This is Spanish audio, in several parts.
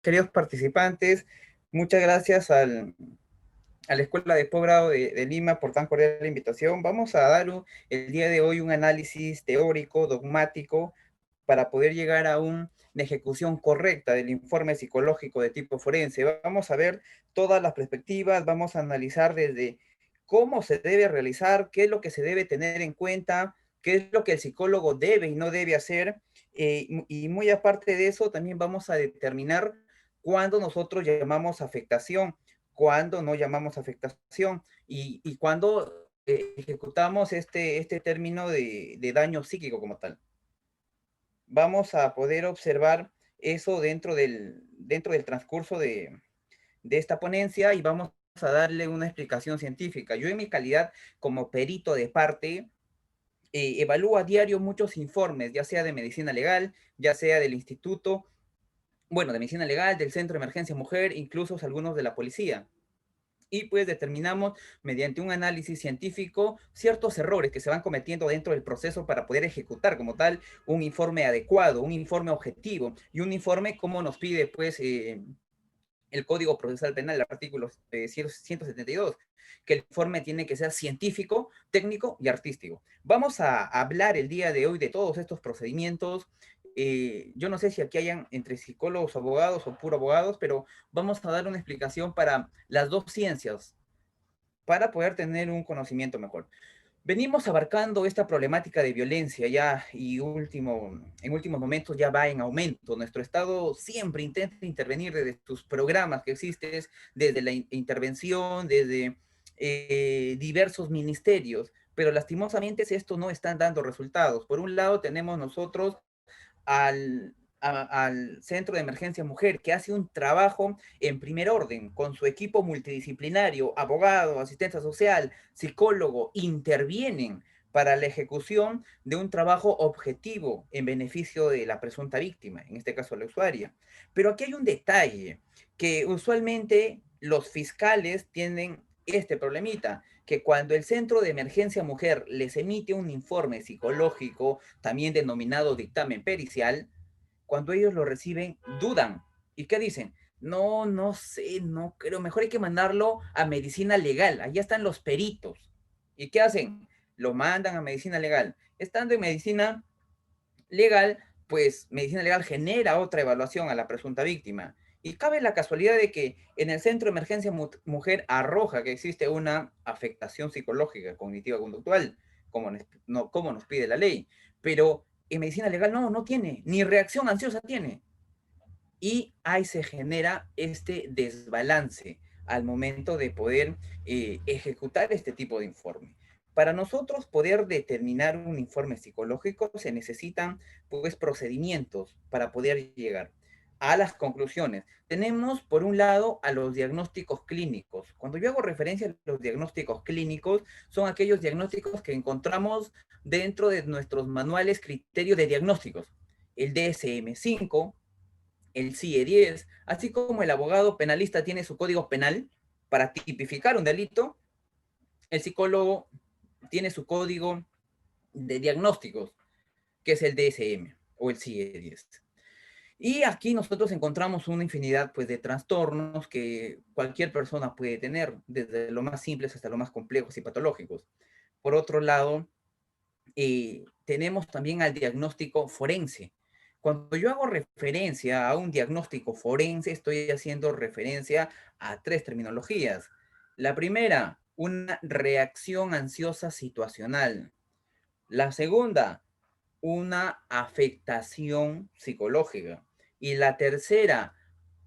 queridos participantes. Muchas gracias a la Escuela de Posgrado de Lima por tan cordial invitación. Vamos a dar el día de hoy un análisis teórico, dogmático, para poder llegar a una ejecución correcta del informe psicológico de tipo forense. Vamos a ver todas las perspectivas, vamos a analizar desde cómo se debe realizar, qué es lo que se debe tener en cuenta, qué es lo que el psicólogo debe y no debe hacer. Y muy aparte de eso, también vamos a determinar cuándo nosotros llamamos afectación, cuándo no llamamos afectación y cuándo ejecutamos este término de daño psíquico como tal. Vamos a poder observar eso dentro del transcurso de esta ponencia y vamos a darle una explicación científica. Yo en mi calidad como perito de parte, evalúo a diario muchos informes, ya sea de medicina legal, ya sea del instituto, bueno, de medicina legal, del Centro de Emergencia Mujer, incluso algunos de la policía. Y pues determinamos mediante un análisis científico ciertos errores que se van cometiendo dentro del proceso para poder ejecutar como tal un informe adecuado, un informe objetivo y un informe como nos pide pues el Código Procesal Penal, el artículo 172, que el informe tiene que ser científico, técnico y artístico. Vamos a hablar el día de hoy de todos estos procedimientos. Yo no sé si aquí hayan entre psicólogos, abogados o puro abogados, pero vamos a dar una explicación para las dos ciencias, para poder tener un conocimiento mejor. Venimos abarcando esta problemática de violencia ya y en últimos momentos ya va en aumento. Nuestro Estado siempre intenta intervenir desde sus programas que existen, desde la intervención, desde diversos ministerios, pero lastimosamente esto no están dando resultados. Por un lado tenemos nosotros al Centro de Emergencia Mujer, que hace un trabajo en primer orden con su equipo multidisciplinario, abogado, asistente social, psicólogo, intervienen para la ejecución de un trabajo objetivo en beneficio de la presunta víctima, en este caso la usuaria. Pero aquí hay un detalle, que usualmente los fiscales tienen este problemita, que cuando el Centro de Emergencia Mujer les emite un informe psicológico, también denominado dictamen pericial, cuando ellos lo reciben, dudan. ¿Y qué dicen? No, no sé, no creo, mejor hay que mandarlo a medicina legal, allá están los peritos. ¿Y qué hacen? Lo mandan a medicina legal. Estando en medicina legal, pues medicina legal genera otra evaluación a la presunta víctima. Y cabe la casualidad de que en el Centro de Emergencia Mujer arroja que existe una afectación psicológica, cognitiva, conductual, como nos pide la ley. Pero en medicina legal no tiene, ni reacción ansiosa tiene. Y ahí se genera este desbalance al momento de poder ejecutar este tipo de informe. Para nosotros poder determinar un informe psicológico se necesitan pues procedimientos para poder llegar a las conclusiones. Tenemos por un lado a los diagnósticos clínicos. Cuando yo hago referencia a los diagnósticos clínicos, son aquellos diagnósticos que encontramos dentro de nuestros manuales criterios de diagnósticos. El DSM-5, el CIE-10, así como el abogado penalista tiene su código penal para tipificar un delito, el psicólogo tiene su código de diagnósticos, que es el DSM o el CIE-10. Y aquí nosotros encontramos una infinidad pues, de trastornos que cualquier persona puede tener, desde lo más simples hasta lo más complejos y patológicos. Por otro lado, tenemos también al diagnóstico forense. Cuando yo hago referencia a un diagnóstico forense, estoy haciendo referencia a tres terminologías. La primera, una reacción ansiosa situacional. La segunda, una afectación psicológica. Y la tercera,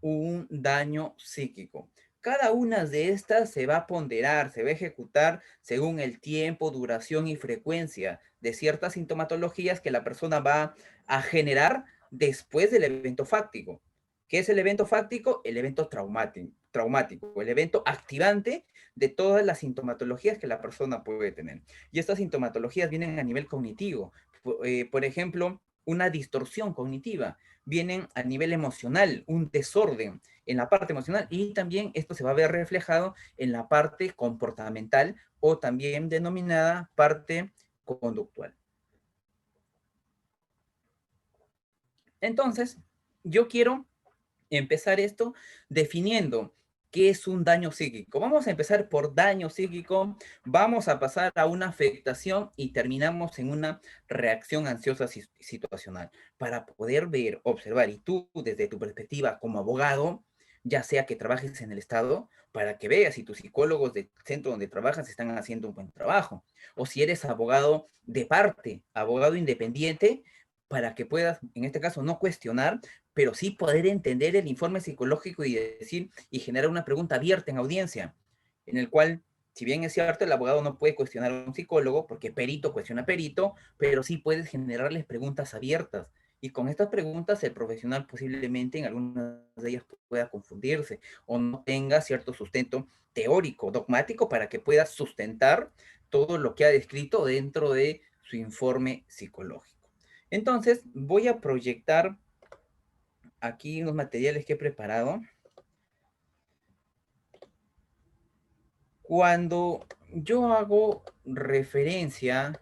un daño psíquico. Cada una de estas se va a ponderar, se va a ejecutar según el tiempo, duración y frecuencia de ciertas sintomatologías que la persona va a generar después del evento fáctico. ¿Qué es el evento fáctico? El evento traumático, el evento activante de todas las sintomatologías que la persona puede tener. Y estas sintomatologías vienen a nivel cognitivo. Por ejemplo, una distorsión cognitiva, vienen a nivel emocional, un desorden en la parte emocional y también esto se va a ver reflejado en la parte comportamental o también denominada parte conductual. Entonces, yo quiero empezar esto definiendo qué es un daño psíquico. Vamos a empezar por daño psíquico, vamos a pasar a una afectación y terminamos en una reacción ansiosa situacional para poder ver, observar, y tú desde tu perspectiva como abogado, ya sea que trabajes en el Estado, para que veas si tus psicólogos del centro donde trabajas están haciendo un buen trabajo, o si eres abogado de parte, abogado independiente, para que puedas, en este caso, no cuestionar, pero sí poder entender el informe psicológico y decir y generar una pregunta abierta en audiencia, en el cual, si bien es cierto, el abogado no puede cuestionar a un psicólogo, porque perito cuestiona perito, pero sí puedes generarles preguntas abiertas. Y con estas preguntas el profesional posiblemente en algunas de ellas pueda confundirse o no tenga cierto sustento teórico, dogmático, para que pueda sustentar todo lo que ha descrito dentro de su informe psicológico. Entonces, voy a proyectar aquí unos materiales que he preparado. Cuando yo hago referencia,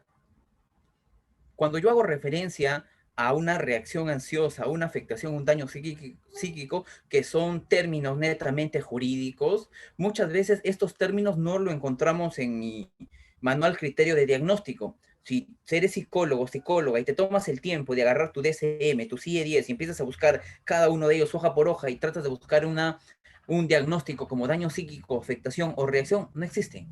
cuando yo hago referencia a una reacción ansiosa, a una afectación, un daño psíquico, que son términos netamente jurídicos, muchas veces estos términos no lo encontramos en mi manual criterio de diagnóstico. Si eres psicólogo, psicóloga, y te tomas el tiempo de agarrar tu DSM, tu CIE-10, y empiezas a buscar cada uno de ellos hoja por hoja y tratas de buscar un diagnóstico como daño psíquico, afectación o reacción, no existe.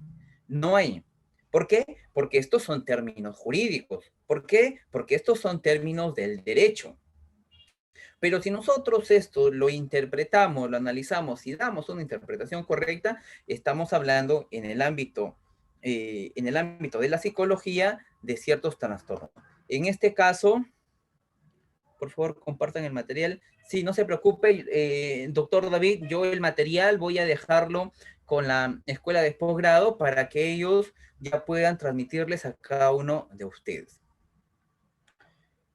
No hay. ¿Por qué? Porque estos son términos jurídicos. ¿Por qué? Porque estos son términos del derecho. Pero si nosotros esto lo interpretamos, lo analizamos y damos una interpretación correcta, estamos hablando en el ámbito de la psicología de ciertos trastornos. En este caso, por favor, compartan el material. Sí, no se preocupe, doctor David, yo el material voy a dejarlo con la escuela de posgrado para que ellos ya puedan transmitirles a cada uno de ustedes.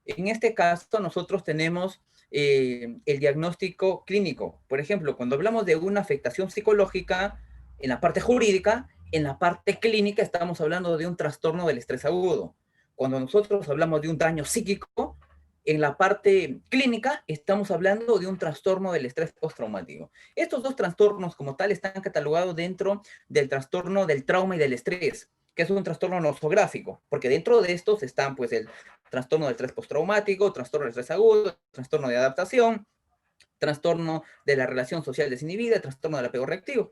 En este caso, nosotros tenemos el diagnóstico clínico. Por ejemplo, cuando hablamos de una afectación psicológica, en la parte jurídica, en la parte clínica estamos hablando de un trastorno del estrés agudo. Cuando nosotros hablamos de un daño psíquico, en la parte clínica estamos hablando de un trastorno del estrés postraumático. Estos dos trastornos como tal están catalogados dentro del trastorno del trauma y del estrés, que es un trastorno nosográfico, porque dentro de estos están pues el trastorno del estrés postraumático, trastorno del estrés agudo, trastorno de adaptación, trastorno de la relación social desinhibida, trastorno del apego reactivo.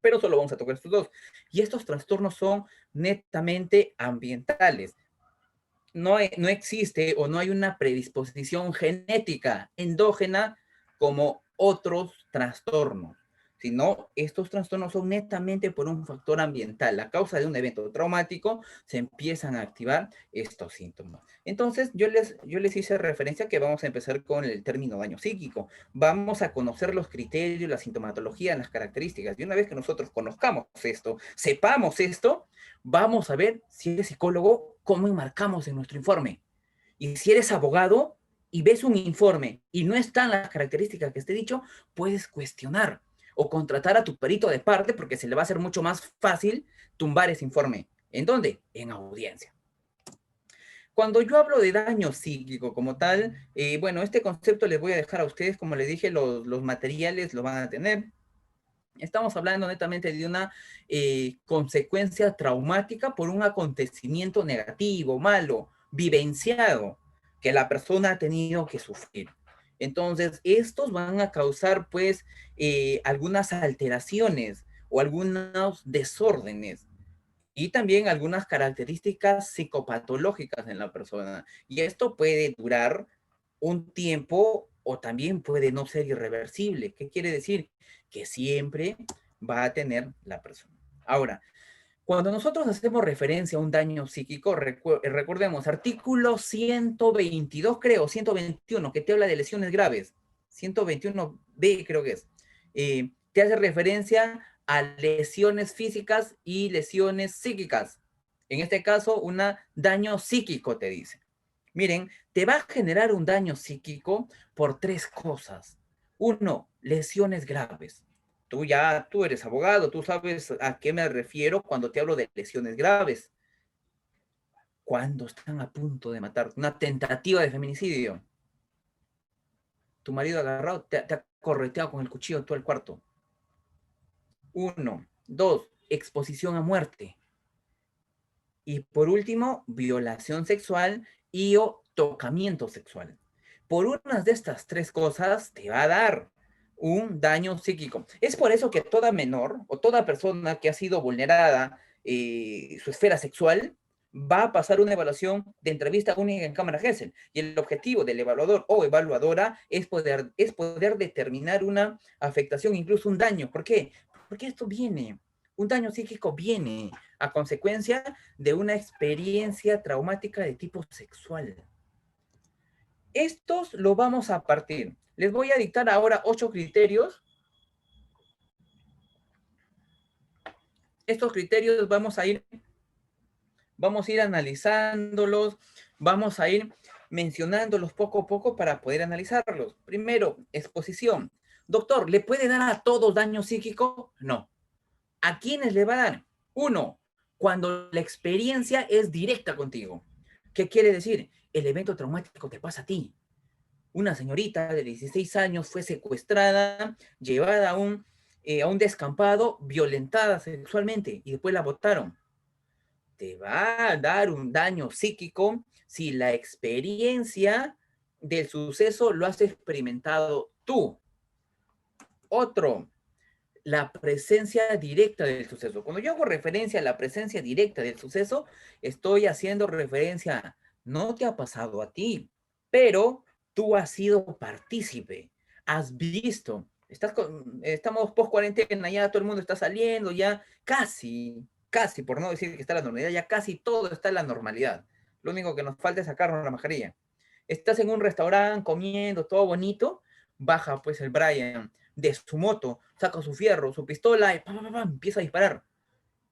Pero solo vamos a tocar estos dos. Y estos trastornos son netamente ambientales. No existe o no hay una predisposición genética endógena como otros trastornos, sino estos trastornos son netamente por un factor ambiental. A causa de un evento traumático se empiezan a activar estos síntomas. Entonces, yo les hice referencia que vamos a empezar con el término daño psíquico. Vamos a conocer los criterios, la sintomatología, las características. Y una vez que nosotros conozcamos esto, sepamos esto, vamos a ver si eres psicólogo, cómo enmarcamos en nuestro informe. Y si eres abogado y ves un informe y no están las características que esté dicho, puedes cuestionar o contratar a tu perito de parte porque se le va a hacer mucho más fácil tumbar ese informe. ¿En dónde? En audiencia. Cuando yo hablo de daño psíquico como tal, bueno, este concepto les voy a dejar a ustedes, como les dije, los materiales lo van a tener. Estamos hablando netamente de una consecuencia traumática por un acontecimiento negativo, malo, vivenciado, que la persona ha tenido que sufrir. Entonces, estos van a causar, pues, algunas alteraciones o algunos desórdenes y también algunas características psicopatológicas en la persona. Y esto puede durar un tiempo o también puede no ser irreversible. ¿Qué quiere decir? Que siempre va a tener la persona. Ahora, cuando nosotros hacemos referencia a un daño psíquico, recordemos, artículo 122, creo, 121, que te habla de lesiones graves. 121b, creo que es. Te hace referencia a lesiones físicas y lesiones psíquicas. En este caso, un daño psíquico, te dice. Miren, te va a generar un daño psíquico por tres cosas. Uno, lesiones graves. Tú eres abogado, tú sabes a qué me refiero cuando te hablo de lesiones graves. Cuando están a punto de matar, una tentativa de feminicidio. tu marido agarrado te ha correteado con el cuchillo en todo el cuarto. 1. 2. Exposición a muerte. Y por último, violación sexual y o tocamiento sexual. Por una de estas tres cosas te va a dar un daño psíquico. Es por eso que toda menor o toda persona que ha sido vulnerada su esfera sexual va a pasar una evaluación de entrevista única en cámara Gesell. Y el objetivo del evaluador o evaluadora es poder determinar una afectación, incluso un daño. ¿Por qué? Porque esto viene, un daño psíquico viene a consecuencia de una experiencia traumática de tipo sexual. Estos lo vamos a partir. Les voy a dictar ahora 8 criterios. Estos criterios vamos a ir analizándolos, vamos a ir mencionándolos poco a poco para poder analizarlos. Primero, exposición. Doctor, ¿le puede dar a todos daño psíquico? No. ¿A quiénes le va a dar? 1, cuando la experiencia es directa contigo. ¿Qué quiere decir? El evento traumático te pasa a ti. Una señorita de 16 años fue secuestrada, llevada a un descampado, violentada sexualmente y después la botaron. Te va a dar un daño psíquico si la experiencia del suceso lo has experimentado tú. Otro, la presencia directa del suceso. Cuando yo hago referencia a la presencia directa del suceso, estoy haciendo referencia, no te ha pasado a ti, pero tú has sido partícipe, has visto, estamos post cuarentena, ya todo el mundo está saliendo, ya casi, por no decir que está la normalidad, ya casi todo está en la normalidad. Lo único que nos falta es sacarnos la mascarilla. Estás en un restaurante comiendo, todo bonito, baja pues el Brian de su moto, saca su fierro, su pistola y empieza a disparar.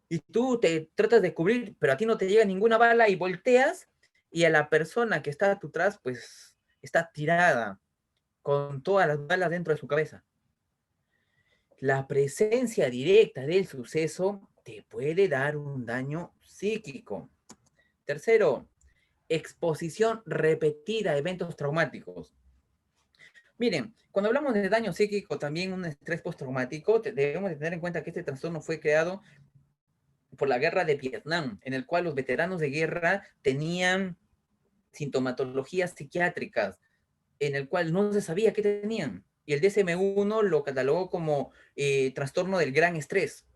Y tú te tratas de cubrir, pero a ti no te llega ninguna bala y volteas y a la persona que está a tu atrás, pues está tirada con todas las balas dentro de su cabeza. La presencia directa del suceso te puede dar un daño psíquico. Tercero, exposición repetida a eventos traumáticos. Miren, cuando hablamos de daño psíquico, también un estrés postraumático, debemos de tener en cuenta que este trastorno fue creado por la guerra de Vietnam, en el cual los veteranos de guerra tenían sintomatologías psiquiátricas, en el cual no se sabía qué tenían. Y el DSM-1 lo catalogó como trastorno del gran estrés,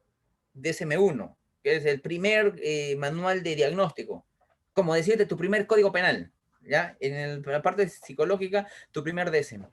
DSM-1, que es el primer manual de diagnóstico, como decirte tu primer código penal, ¿ya? En la parte psicológica, tu primer DSM.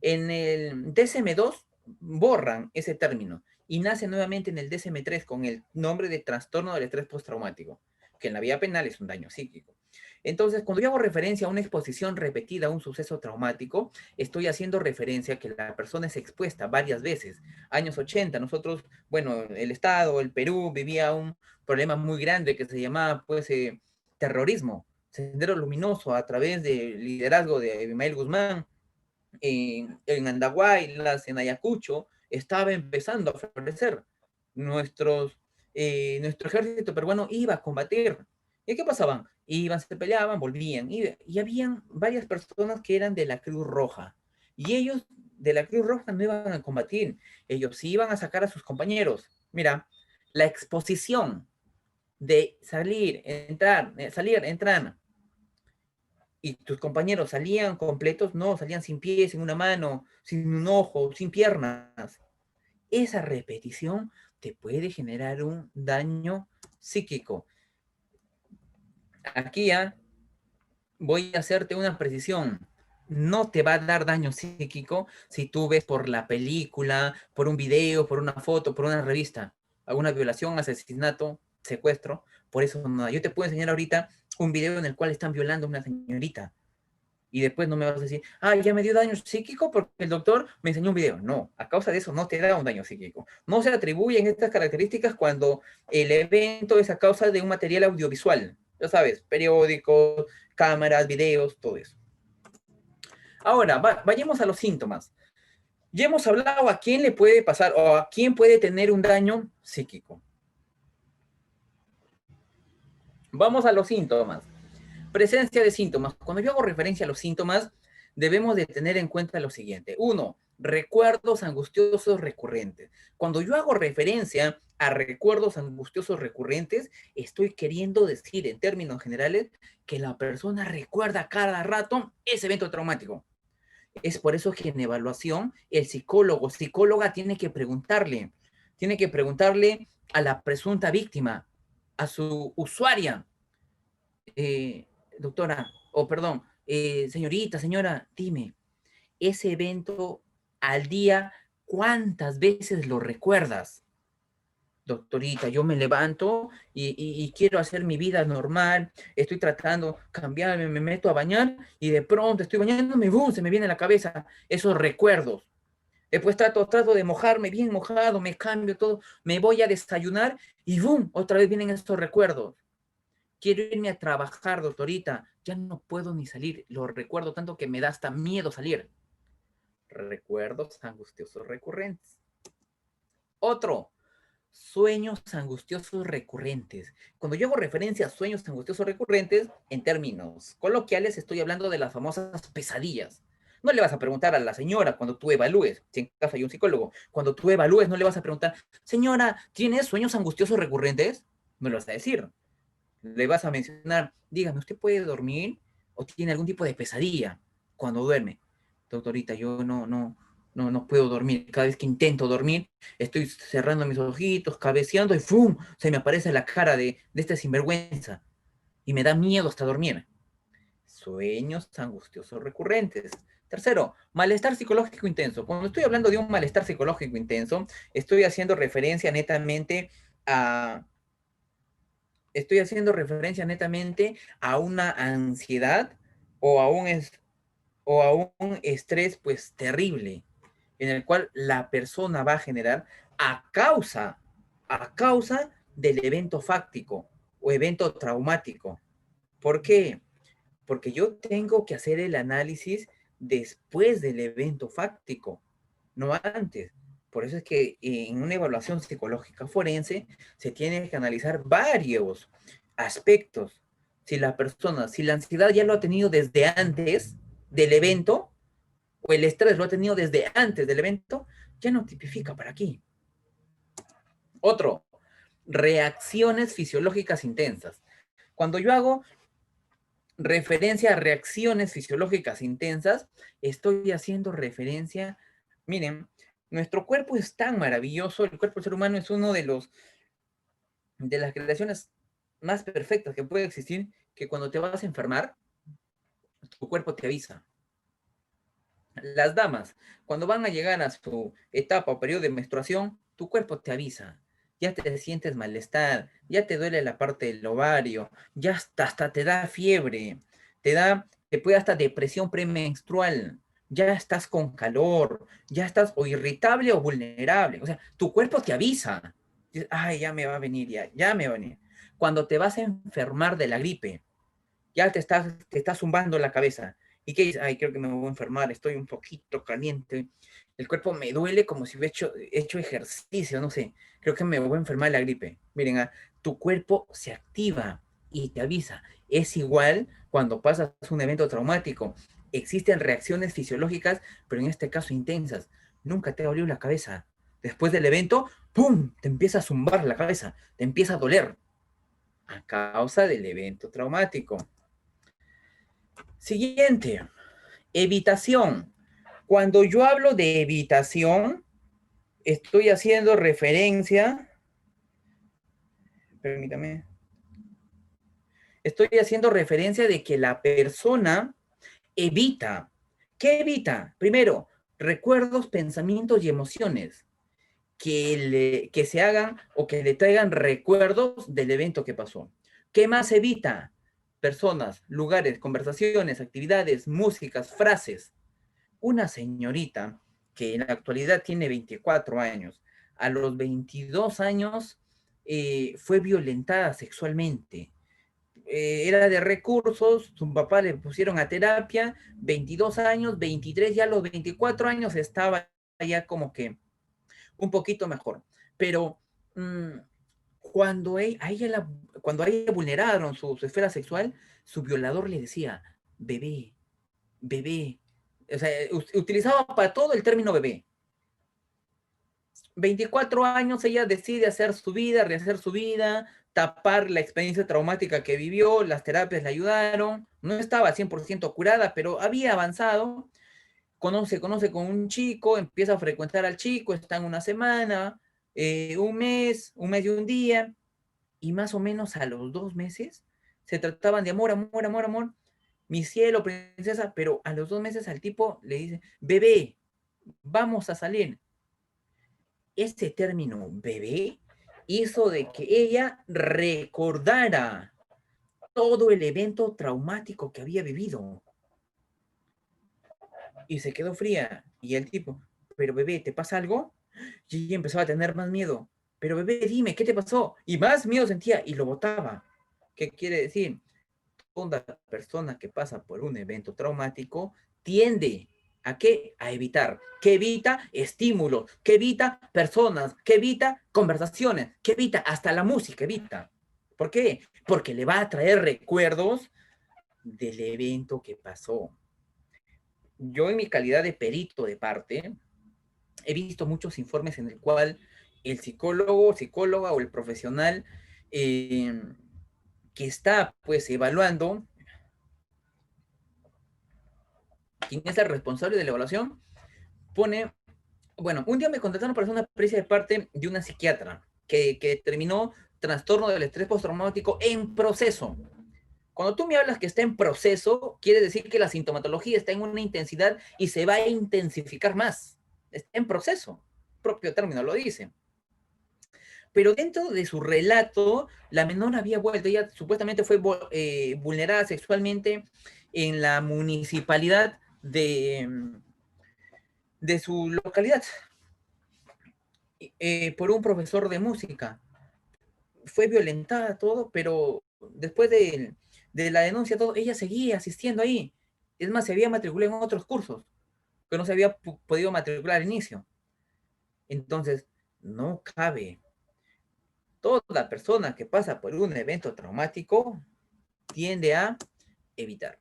En el DSM-2 borran ese término y nace nuevamente en el DSM-3 con el nombre de trastorno del estrés postraumático, que en la vía penal es un daño psíquico. Entonces, cuando yo hago referencia a una exposición repetida a un suceso traumático, estoy haciendo referencia a que la persona es expuesta varias veces. Años 80, nosotros, bueno, el Estado, el Perú, vivía un problema muy grande que se llamaba, pues, terrorismo, Sendero Luminoso, a través del liderazgo de Abimael Guzmán, en Andahuaylas, en Ayacucho, estaba empezando a florecer. Nuestro ejército peruano iba a combatir. ¿Y qué pasaban? Iban, se peleaban, volvían. Y habían varias personas que eran de la Cruz Roja. Y ellos de la Cruz Roja no iban a combatir. Ellos iban a sacar a sus compañeros. Mira, la exposición de salir, entrar, y tus compañeros salían completos, no, salían sin pies, sin una mano, sin un ojo, sin piernas. Esa repetición te puede generar un daño psíquico. Aquí ya voy a hacerte una precisión. No te va a dar daño psíquico si tú ves por la película, por un video, por una foto, por una revista, alguna violación, asesinato, secuestro. Por eso no. Yo te puedo enseñar ahorita un video en el cual están violando a una señorita y después no me vas a decir, ah, ya me dio daño psíquico porque el doctor me enseñó un video. No, a causa de eso no te da un daño psíquico. No se atribuyen estas características cuando el evento es a causa de un material audiovisual. Ya sabes, periódicos, cámaras, videos, todo eso. Ahora, vayamos a los síntomas. Ya hemos hablado a quién le puede pasar o a quién puede tener un daño psíquico. Vamos a los síntomas. Presencia de síntomas. Cuando yo hago referencia a los síntomas, debemos de tener en cuenta lo siguiente. Uno, recuerdos angustiosos recurrentes. Cuando yo hago referencia a recuerdos angustiosos recurrentes, estoy queriendo decir en términos generales que la persona recuerda cada rato ese evento traumático. Es por eso que en evaluación el psicólogo, psicóloga tiene que preguntarle a la presunta víctima, a su usuaria, eh, doctora, o perdón, señorita, señora, dime, ese evento al día, ¿cuántas veces lo recuerdas? Doctorita, yo me levanto y quiero hacer mi vida normal, estoy tratando de cambiarme, me meto a bañar y de pronto estoy bañándome, ¡bum! Se me viene a la cabeza esos recuerdos. Después trato de mojarme bien mojado, me cambio todo, me voy a desayunar y ¡bum! Otra vez vienen esos recuerdos. Quiero irme a trabajar, doctorita, ya no puedo ni salir, lo recuerdo tanto que me da hasta miedo salir. Recuerdos angustiosos recurrentes. Otro, sueños angustiosos recurrentes. Cuando yo hago referencia a sueños angustiosos recurrentes, en términos coloquiales, estoy hablando de las famosas pesadillas. No le vas a preguntar a la señora cuando tú evalúes, si en caso hay un psicólogo, cuando tú evalúes, no le vas a preguntar, señora, ¿tienes sueños angustiosos recurrentes? No le vas a decir. Le vas a mencionar, dígame, ¿usted puede dormir o tiene algún tipo de pesadilla cuando duerme? Doctorita, yo no puedo dormir. Cada vez que intento dormir, estoy cerrando mis ojitos, cabeceando y ¡fum! Se me aparece la cara de este sinvergüenza y me da miedo hasta dormir. Sueños angustiosos recurrentes. Tercero, malestar psicológico intenso. Cuando estoy hablando de un malestar psicológico intenso, estoy haciendo referencia netamente a a una ansiedad o o a un estrés pues terrible en el cual la persona va a generar a causa del evento fáctico o evento traumático. ¿Por qué? Porque yo tengo que hacer el análisis después del evento fáctico, no antes. Por eso es que en una evaluación psicológica forense se tiene que analizar varios aspectos. Si la ansiedad ya lo ha tenido desde antes del evento, o el estrés lo ha tenido desde antes del evento, ya no tipifica para aquí. Otro, reacciones fisiológicas intensas. Cuando yo hago referencia a reacciones fisiológicas intensas, estoy haciendo referencia, miren, nuestro cuerpo es tan maravilloso, el cuerpo del ser humano es uno de las creaciones más perfectas que puede existir, que cuando te vas a enfermar, tu cuerpo te avisa. Las damas, cuando van a llegar a su etapa o periodo de menstruación, tu cuerpo te avisa. Ya te sientes malestar, ya te duele la parte del ovario, ya hasta te da fiebre, te puede hasta depresión premenstrual, ya estás con calor, ya estás o irritable o vulnerable. O sea, tu cuerpo te avisa. Dices, ay, ya me va a venir, ya me va a venir. Cuando te vas a enfermar de la gripe, ya te está zumbando la cabeza. ¿Y qué dices? Ay, creo que me voy a enfermar, estoy un poquito caliente, el cuerpo me duele como si hubiera hecho ejercicio, no sé, creo que me voy a enfermar de la gripe. Miren, tu cuerpo se activa y te avisa. Es igual cuando pasas un evento traumático. Existen reacciones fisiológicas, pero en este caso intensas. Nunca te ha dolido la cabeza. Después del evento, ¡pum! Te empieza a zumbar la cabeza, te empieza a doler a causa del evento traumático. Siguiente, evitación. Cuando yo hablo de evitación, estoy haciendo referencia, permítame, estoy haciendo referencia de que la persona evita. ¿Qué evita? Primero, recuerdos, pensamientos y emociones que se hagan o que le traigan recuerdos del evento que pasó. ¿Qué más evita? Personas, lugares, conversaciones, actividades, músicas, frases. Una señorita que en la actualidad tiene 24 años, a los 22 años fue violentada sexualmente. Era de recursos, su papá le pusieron a terapia, 22 años, 23, ya a los 24 años estaba ya como que un poquito mejor. Pero mmm, cuando a ella vulneraron su esfera sexual, su violador le decía, bebé, bebé, O sea, utilizaba para todo el término bebé. 24 años ella decide hacer su vida, rehacer su vida, tapar la experiencia traumática que vivió, las terapias le ayudaron, no estaba 100% curada, pero había avanzado, conoce con un chico, empieza a frecuentar al chico, están una semana, un mes y un día, y más o menos a los 2 meses se trataban de amor, amor, amor, amor, mi cielo, princesa, pero a los 2 meses al tipo le dice, bebé, vamos a salir. Este término bebé hizo de que ella recordara todo el evento traumático que había vivido y se quedó fría. Y el tipo, pero bebé, ¿te pasa algo? Y ella empezó a tener más miedo. Pero bebé, dime, ¿qué te pasó? Y más miedo sentía y lo botaba. ¿Qué quiere decir? Toda persona que pasa por un evento traumático tiende ¿a qué? A evitar. ¿Qué evita? Estímulos. ¿Qué evita? Personas. ¿Qué evita? Conversaciones. ¿Qué evita? Hasta la música evita. ¿Por qué? Porque le va a traer recuerdos del evento que pasó. Yo en mi calidad de perito de parte, he visto muchos informes en el cual el psicólogo, psicóloga o el profesional que está pues evaluando quién es el responsable de la evaluación, pone, bueno, un día me contrataron para hacer una pericia de parte de una psiquiatra que determinó trastorno del estrés postraumático en proceso. Cuando tú me hablas que está en proceso, quiere decir que la sintomatología está en una intensidad y se va a intensificar más. Está en proceso, propio término lo dice. Pero dentro de su relato, la menor había vuelto, ella supuestamente fue vulnerada sexualmente en la municipalidad de su localidad por un profesor de música. Fue violentada todo, pero después de la denuncia todo, ella seguía asistiendo ahí. Es más, se había matriculado en otros cursos, que no se había podido matricular al inicio. Entonces, no cabe. Toda persona que pasa por un evento traumático tiende a evitar.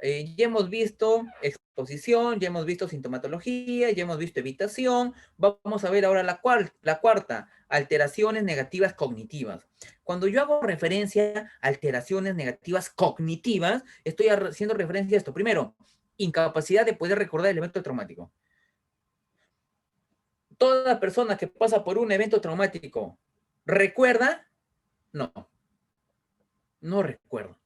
Ya hemos visto exposición, ya hemos visto sintomatología, ya hemos visto evitación. Vamos a ver ahora la cuarta, alteraciones negativas cognitivas. Cuando yo hago referencia a alteraciones negativas cognitivas, estoy haciendo referencia a esto. Primero, incapacidad de poder recordar el evento traumático. Toda persona que pasa por un evento traumático, ¿recuerda? No, no recuerdo.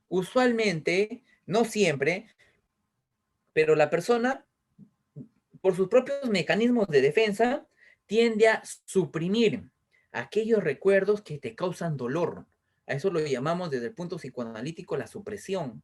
Usualmente, no siempre, pero la persona, por sus propios mecanismos de defensa, tiende a suprimir aquellos recuerdos que te causan dolor. A eso lo llamamos desde el punto psicoanalítico la supresión.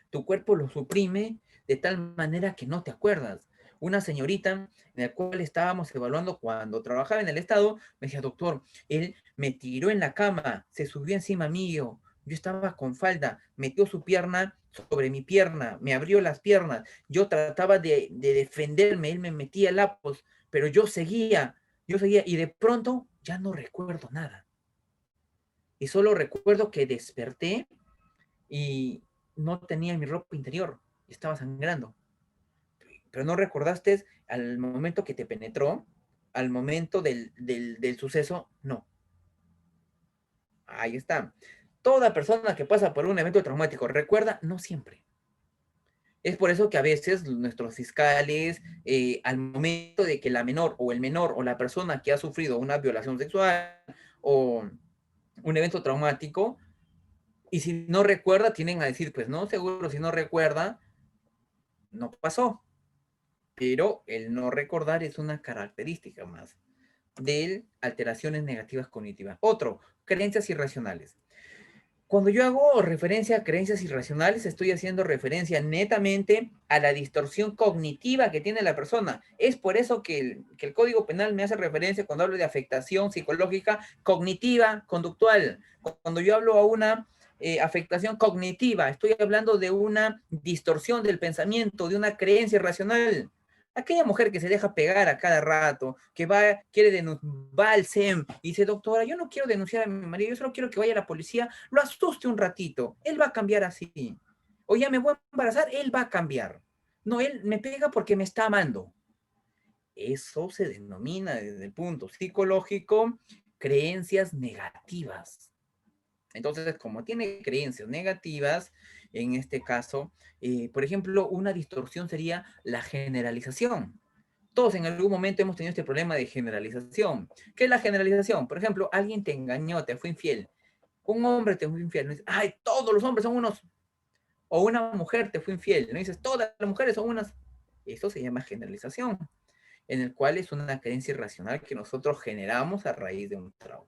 Tu cuerpo lo suprime de tal manera que no te acuerdas. Una señorita en la cual estábamos evaluando cuando trabajaba en el Estado, me decía, doctor, él me tiró en la cama, se subió encima mío, yo estaba con falda, metió su pierna sobre mi pierna, me abrió las piernas, yo trataba de defenderme, él me metía lapos, pero yo seguía, y de pronto ya no recuerdo nada. Y solo recuerdo que desperté y no tenía mi ropa interior, estaba sangrando. Pero no recordaste al momento que te penetró, al momento del suceso, no. Ahí está. Toda persona que pasa por un evento traumático recuerda, no siempre. Es por eso que a veces nuestros fiscales, al momento de que la menor o el menor o la persona que ha sufrido una violación sexual o un evento traumático, y si no recuerda, tienen a decir, pues no, seguro, si no recuerda, no pasó. Pero el no recordar es una característica más de alteraciones negativas cognitivas. Otro, creencias irracionales. Cuando yo hago referencia a creencias irracionales, estoy haciendo referencia netamente a la distorsión cognitiva que tiene la persona. Es por eso que el Código Penal me hace referencia cuando hablo de afectación psicológica cognitiva, conductual. Cuando yo hablo a una afectación cognitiva, estoy hablando de una distorsión del pensamiento, de una creencia irracional. Aquella mujer que se deja pegar a cada rato, que va al SEM y dice, doctora, yo no quiero denunciar a mi marido, yo solo quiero que vaya a la policía, lo asuste un ratito, él va a cambiar así. o ya me voy a embarazar, él va a cambiar. No, él me pega porque me está amando. Eso se denomina desde el punto psicológico creencias negativas. Entonces, como tiene creencias negativas, en este caso, por ejemplo, una distorsión sería la generalización. Todos en algún momento hemos tenido este problema de generalización. ¿Qué es la generalización? Por ejemplo, alguien te engañó, te fue infiel. Un hombre te fue infiel. No dices, ay, todos los hombres son unos. O una mujer te fue infiel. No dices, todas las mujeres son unas. Eso se llama generalización, en el cual es una creencia irracional que nosotros generamos a raíz de un trauma.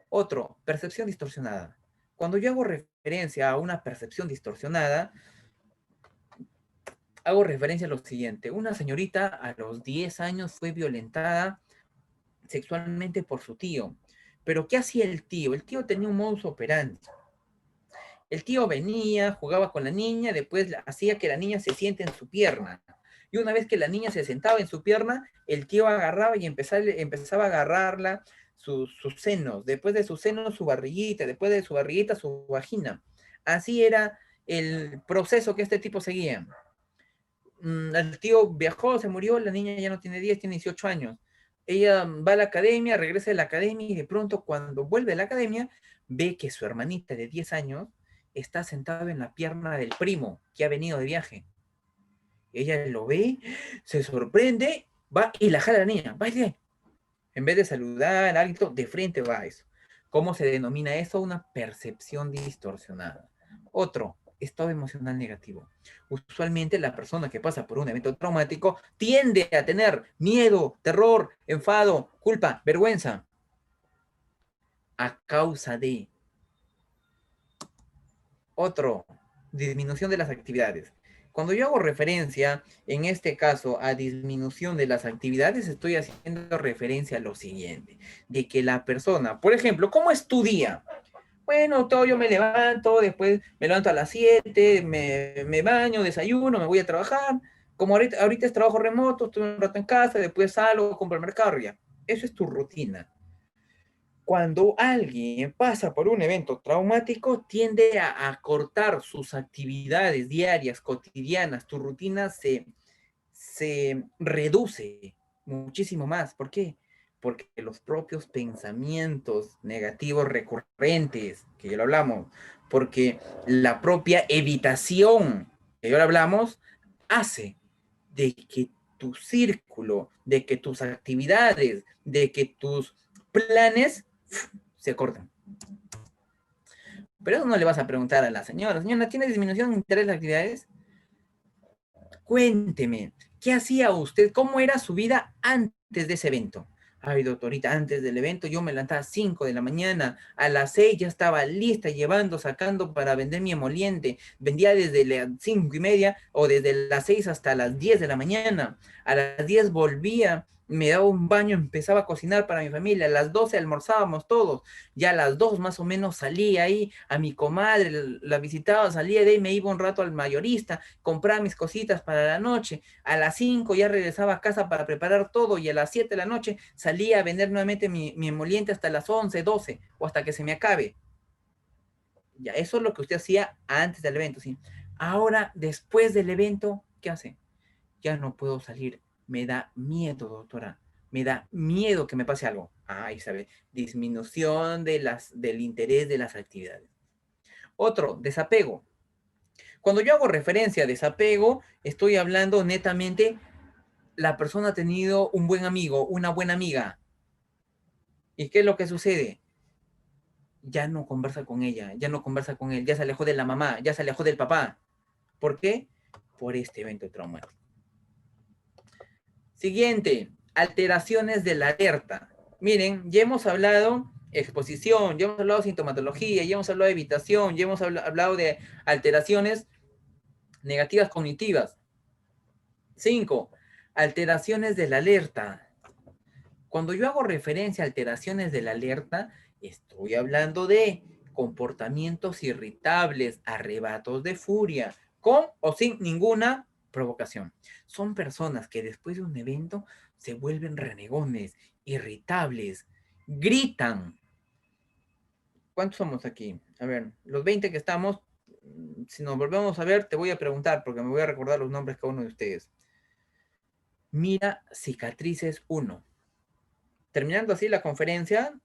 Otro, percepción distorsionada. Cuando yo hago referencia a una percepción distorsionada, hago referencia a lo siguiente. Una señorita a los 10 años fue violentada sexualmente por su tío. Pero ¿qué hacía el tío? El tío tenía un modus operandi. El tío venía, jugaba con la niña, después hacía que la niña se siente en su pierna. Y una vez que la niña se sentaba en su pierna, el tío agarraba y empezaba a agarrarla sus senos, después de sus senos su barriguita, después de su barriguita su vagina. Así era el proceso que este tipo seguía. El tío viajó, se murió, la niña ya no tiene 10, tiene 18 años. Ella va a la academia, regresa de la academia y de pronto cuando vuelve a la academia ve que su hermanita de 10 años está sentada en la pierna del primo que ha venido de viaje. Ella lo ve, se sorprende, va y la jala a la niña, vaya. En vez de saludar a alguien, de frente va a eso. ¿Cómo se denomina eso? Una percepción distorsionada. Otro, estado emocional negativo. Usualmente la persona que pasa por un evento traumático tiende a tener miedo, terror, enfado, culpa, vergüenza, a causa de otro, disminución de las actividades. Cuando yo hago referencia, en este caso, a disminución de las actividades, estoy haciendo referencia a lo siguiente, de que la persona, por ejemplo, ¿cómo es tu día? Bueno, todo yo me levanto, después me levanto a las 7, me baño, desayuno, me voy a trabajar. Como ahorita es trabajo remoto, estoy un rato en casa, después salgo, compro el mercado, ya. Eso es tu rutina. Cuando alguien pasa por un evento traumático, tiende a acortar sus actividades diarias, cotidianas, tu rutina se reduce muchísimo más. ¿Por qué? Porque los propios pensamientos negativos recurrentes, que ya lo hablamos, porque la propia evitación, que ya lo hablamos, hace de que tu círculo, de que tus actividades, de que tus planes se cortan. Pero eso no le vas a preguntar a la señora. Señora, ¿tiene disminución de interés de las actividades? Cuénteme, ¿qué hacía usted? ¿Cómo era su vida antes de ese evento? Ay, doctorita, antes del evento yo me levantaba a 5 de la mañana, a las 6 ya estaba lista, llevando, sacando para vender mi emoliente. Vendía desde las 5:30 o desde las 6 hasta las 10 de la mañana. A las 10 volvía, me daba un baño, empezaba a cocinar para mi familia. A las 12 almorzábamos todos. Ya a las 2 más o menos salía ahí a mi comadre, la visitaba, salía de ahí, me iba un rato al mayorista, compraba mis cositas para la noche. A las 5 ya regresaba a casa para preparar todo y a las 7 de la noche salía a vender nuevamente mi emoliente hasta las 11, 12 o hasta que se me acabe. Ya, eso es lo que usted hacía antes del evento, ¿sí? Ahora, después del evento, ¿qué hace? Ya no puedo salir. Me da miedo, doctora. Me da miedo que me pase algo. Ahí sabe. Disminución del interés de las actividades. Otro, desapego. Cuando yo hago referencia a desapego, estoy hablando netamente, la persona ha tenido un buen amigo, una buena amiga. ¿Y qué es lo que sucede? Ya no conversa con ella, ya no conversa con él, ya se alejó de la mamá, ya se alejó del papá. ¿Por qué? Por este evento traumático. Siguiente, alteraciones de la alerta. Miren, ya hemos hablado exposición, ya hemos hablado de sintomatología, ya hemos hablado de evitación, ya hemos hablado de alteraciones negativas cognitivas. 5. Alteraciones de la alerta. Cuando yo hago referencia a alteraciones de la alerta, estoy hablando de comportamientos irritables, arrebatos de furia, con o sin ninguna provocación. Son personas que después de un evento se vuelven renegones, irritables, gritan. ¿Cuántos somos aquí? A ver, los 20 que estamos, si nos volvemos a ver, te voy a preguntar, porque me voy a recordar los nombres cada uno de ustedes. Mira Cicatrices 1. Terminando así la conferencia,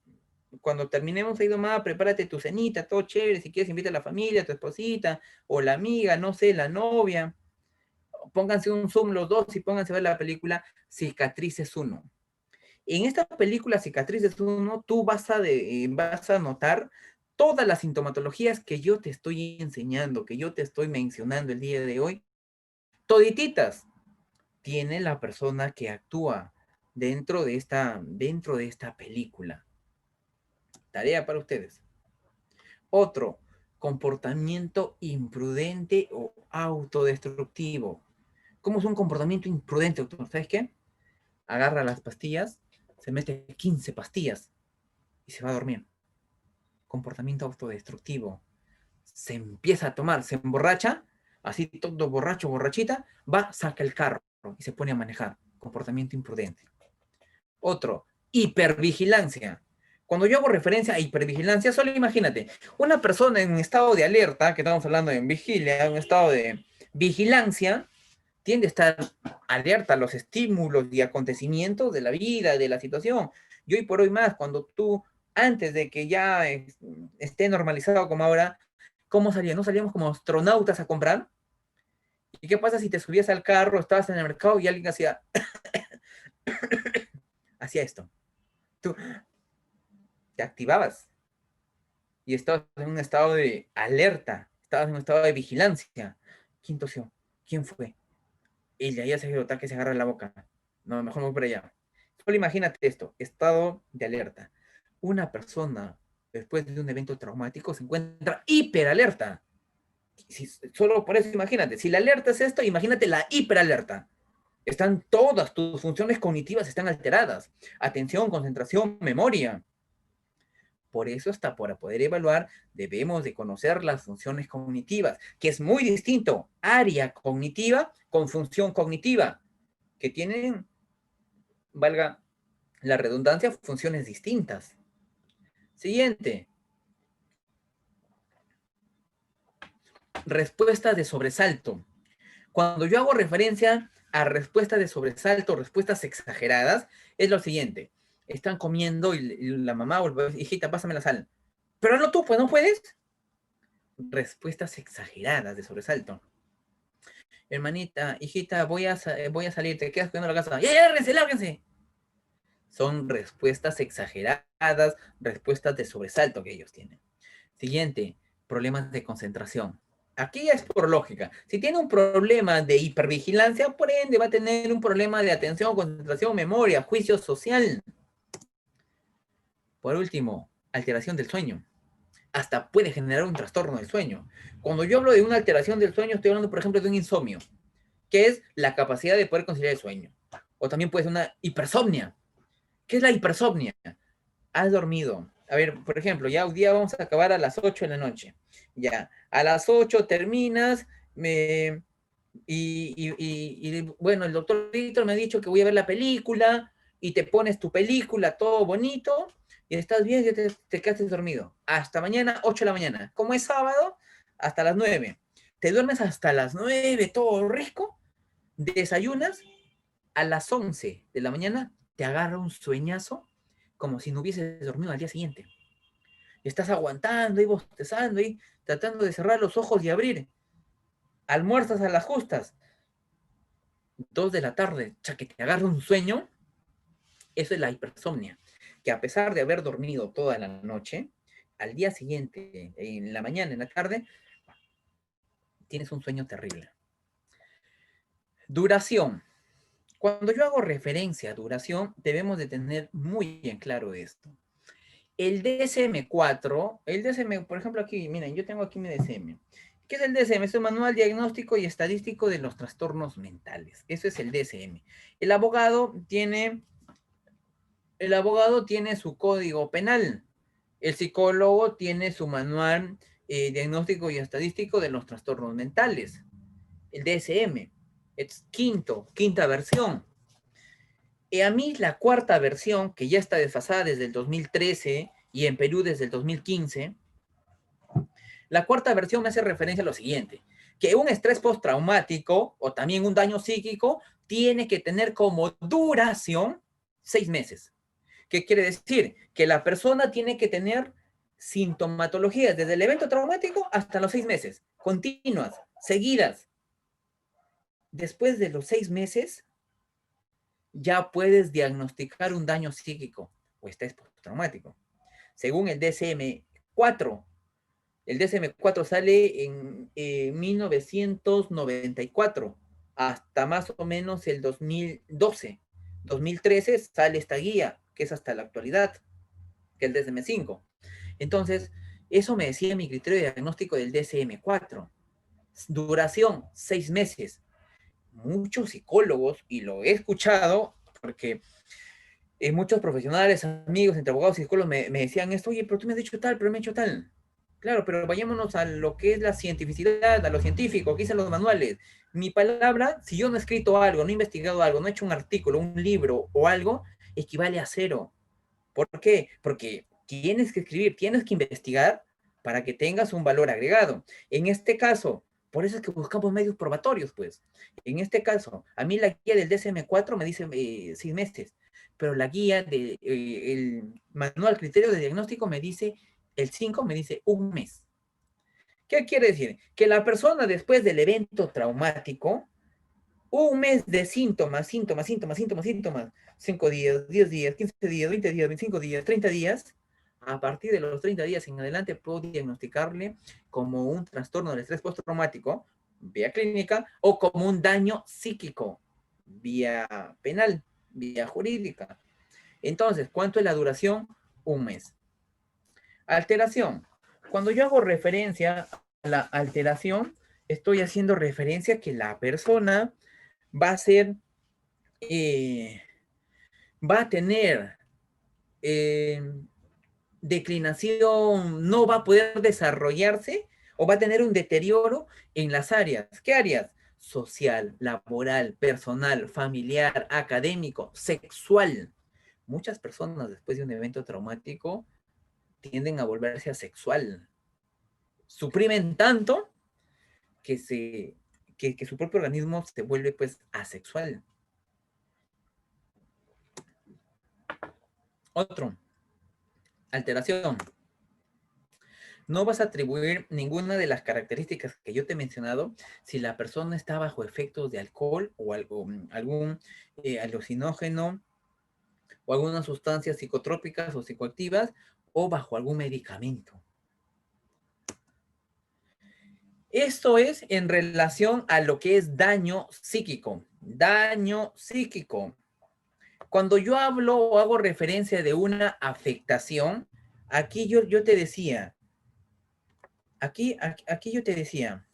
cuando terminemos ahí nomás, prepárate tu cenita, todo chévere, si quieres invita a la familia, a tu esposita, o la amiga, no sé, la novia. Pónganse un Zoom los dos y pónganse a ver la película Cicatrices 1. En esta película Cicatrices 1, tú vas a notar todas las sintomatologías que yo te estoy enseñando, que yo te estoy mencionando el día de hoy, todititas tiene la persona que actúa dentro de esta película. Tarea para ustedes. Otro, comportamiento imprudente o autodestructivo. ¿Cómo es un comportamiento imprudente, doctor? ¿Sabes qué? Agarra las pastillas, se mete 15 pastillas y se va a dormir. Comportamiento autodestructivo. Se empieza a tomar, se emborracha, así todo borracho, borrachita, va, saca el carro y se pone a manejar. Comportamiento imprudente. Otro, hipervigilancia. Cuando yo hago referencia a hipervigilancia, solo imagínate, una persona en un estado de alerta, que estamos hablando de vigilia, un estado de vigilancia, tiende a estar alerta a los estímulos y acontecimientos de la vida, de la situación. Y hoy por hoy más, cuando tú, antes de que ya esté normalizado como ahora, ¿cómo salíamos? ¿No salíamos como astronautas a comprar? ¿Y qué pasa si te subías al carro, estabas en el mercado y alguien hacía esto? Tú te activabas y estabas en un estado de alerta, estabas en un estado de vigilancia. ¿Quién tosió? ¿Quién fue? Y de ahí hace el ataque, se agarra la boca. No, mejor me voy por allá. Solo imagínate esto, estado de alerta. Una persona, después de un evento traumático, se encuentra hiperalerta. Solo por eso imagínate, si la alerta es esto, imagínate la hiperalerta. Están todas tus funciones cognitivas están alteradas. Atención, concentración, memoria. Por eso, hasta para poder evaluar, debemos de conocer las funciones cognitivas, que es muy distinto área cognitiva con función cognitiva, que tienen, valga la redundancia, funciones distintas. Siguiente. Respuesta de sobresalto. Cuando yo hago referencia a respuestas de sobresalto, respuestas exageradas, es lo siguiente. Están comiendo y la mamá o el hijita, pásame la sal. Pero no tú, pues no puedes. Respuestas exageradas de sobresalto. Hermanita, hijita, voy a salir, te quedas cuidando la casa. ¡Ya, lárguense, lárguense! Son respuestas exageradas, respuestas de sobresalto que ellos tienen. Siguiente, problemas de concentración. Aquí es por lógica. Si tiene un problema de hipervigilancia, por ende va a tener un problema de atención, concentración, memoria, juicio social. Por último, alteración del sueño. Hasta puede generar un trastorno del sueño. Cuando yo hablo de una alteración del sueño, estoy hablando, por ejemplo, de un insomnio, que es la capacidad de poder conciliar el sueño. O también puede ser una hipersomnia. ¿Qué es la hipersomnia? Has dormido. A ver, por ejemplo, ya hoy día vamos a acabar a las 8 de la noche. Ya, a las 8 terminas, bueno, el doctor Víctor me ha dicho que voy a ver la película y te pones tu película, todo bonito, y estás bien, y te quedaste dormido. Hasta mañana, 8 de la mañana. Como es sábado, hasta las 9. Te duermes hasta las 9, todo rico, desayunas, a las 11 de la mañana te agarra un sueñazo como si no hubieses dormido al día siguiente. Y estás aguantando y bostezando y tratando de cerrar los ojos y abrir. Almuerzas a las justas. 2 de la tarde, que te agarra un sueño. Eso es la hipersomnia. Que a pesar de haber dormido toda la noche, al día siguiente, en la mañana, en la tarde, tienes un sueño terrible. Duración. Cuando yo hago referencia a duración, debemos de tener muy en claro esto. El DSM-4, por ejemplo, aquí, miren, yo tengo aquí mi DSM. ¿Qué es el DSM? Es el Manual Diagnóstico y Estadístico de los Trastornos Mentales. Eso es el DSM. El abogado tiene su código penal. El psicólogo tiene su manual diagnóstico y estadístico de los trastornos mentales. El DSM. Es quinta versión. Y a mí la cuarta versión, que ya está desfasada desde el 2013 y en Perú desde el 2015, La cuarta versión me hace referencia a lo siguiente, que un estrés postraumático o también un daño psíquico tiene que tener como duración 6 meses. ¿Qué quiere decir? Que la persona tiene que tener sintomatologías desde el evento traumático hasta los 6 meses, continuas, seguidas. Después de los 6 meses, ya puedes diagnosticar un daño psíquico o estrés postraumático. Según el DSM-4, el DSM-4 sale en 1994 hasta más o menos el 2012. 2013 sale esta guía, que es hasta la actualidad, que es el DSM-5. Entonces, eso me decía mi criterio de diagnóstico del DSM-4. Duración, 6 meses. Muchos psicólogos, y lo he escuchado, porque muchos profesionales, amigos, entre abogados y psicólogos me decían esto, oye, pero tú me has dicho tal, pero me has dicho tal. Claro, pero vayámonos a lo que es la cientificidad, a lo científico, que dicen los manuales. Mi palabra, si yo no he escrito algo, no he investigado algo, no he hecho un artículo, un libro o algo, equivale a cero. ¿Por qué? Porque tienes que escribir, tienes que investigar para que tengas un valor agregado. En este caso, por eso es que buscamos medios probatorios, pues. En este caso, a mí la guía del DSM-4 me dice 6 meses, pero la guía del el manual criterio de diagnóstico me dice, el 5 me dice un mes. ¿Qué quiere decir? Que la persona después del evento traumático, un mes de síntomas, 5 días, 10 días, 15 días, 20 días, 25 días, 30 días. A partir de los 30 días en adelante puedo diagnosticarle como un trastorno del estrés postraumático, vía clínica, o como un daño psíquico, vía penal, vía jurídica. Entonces, ¿cuánto es la duración? Un mes. Alteración. Cuando yo hago referencia a la alteración, estoy haciendo referencia a que la persona va a ser, eh, va a tener eh, declinación, no va a poder desarrollarse o va a tener un deterioro en las áreas. ¿Qué áreas? Social, laboral, personal, familiar, académico, sexual. Muchas personas después de un evento traumático tienden a volverse asexual. Suprimen tanto que, que su propio organismo se vuelve pues asexual. Otro, alteración. No vas a atribuir ninguna de las características que yo te he mencionado si la persona está bajo efectos de alcohol o algún alucinógeno o algunas sustancias psicotrópicas o psicoactivas o bajo algún medicamento. Esto es en relación a lo que es daño psíquico. Daño psíquico. Cuando yo hablo o hago referencia de una afectación, aquí yo te decía, aquí yo te decía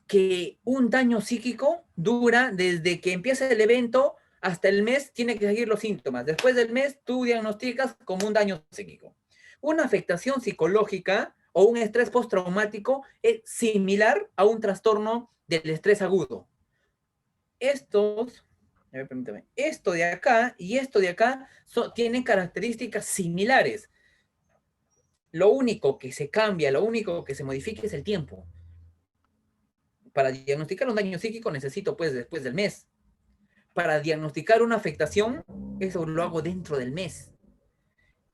que un daño psíquico dura desde que empieza el evento hasta el mes, tiene que seguir los síntomas. Después del mes, tú diagnosticas como un daño psíquico. Una afectación psicológica o un estrés postraumático es similar a un trastorno del estrés agudo. Estos, a ver, permítame, esto de acá y esto de acá tienen características similares. Lo único que se cambia, lo único que se modifica es el tiempo. Para diagnosticar un daño psíquico necesito pues después del mes. Para diagnosticar una afectación, eso lo hago dentro del mes.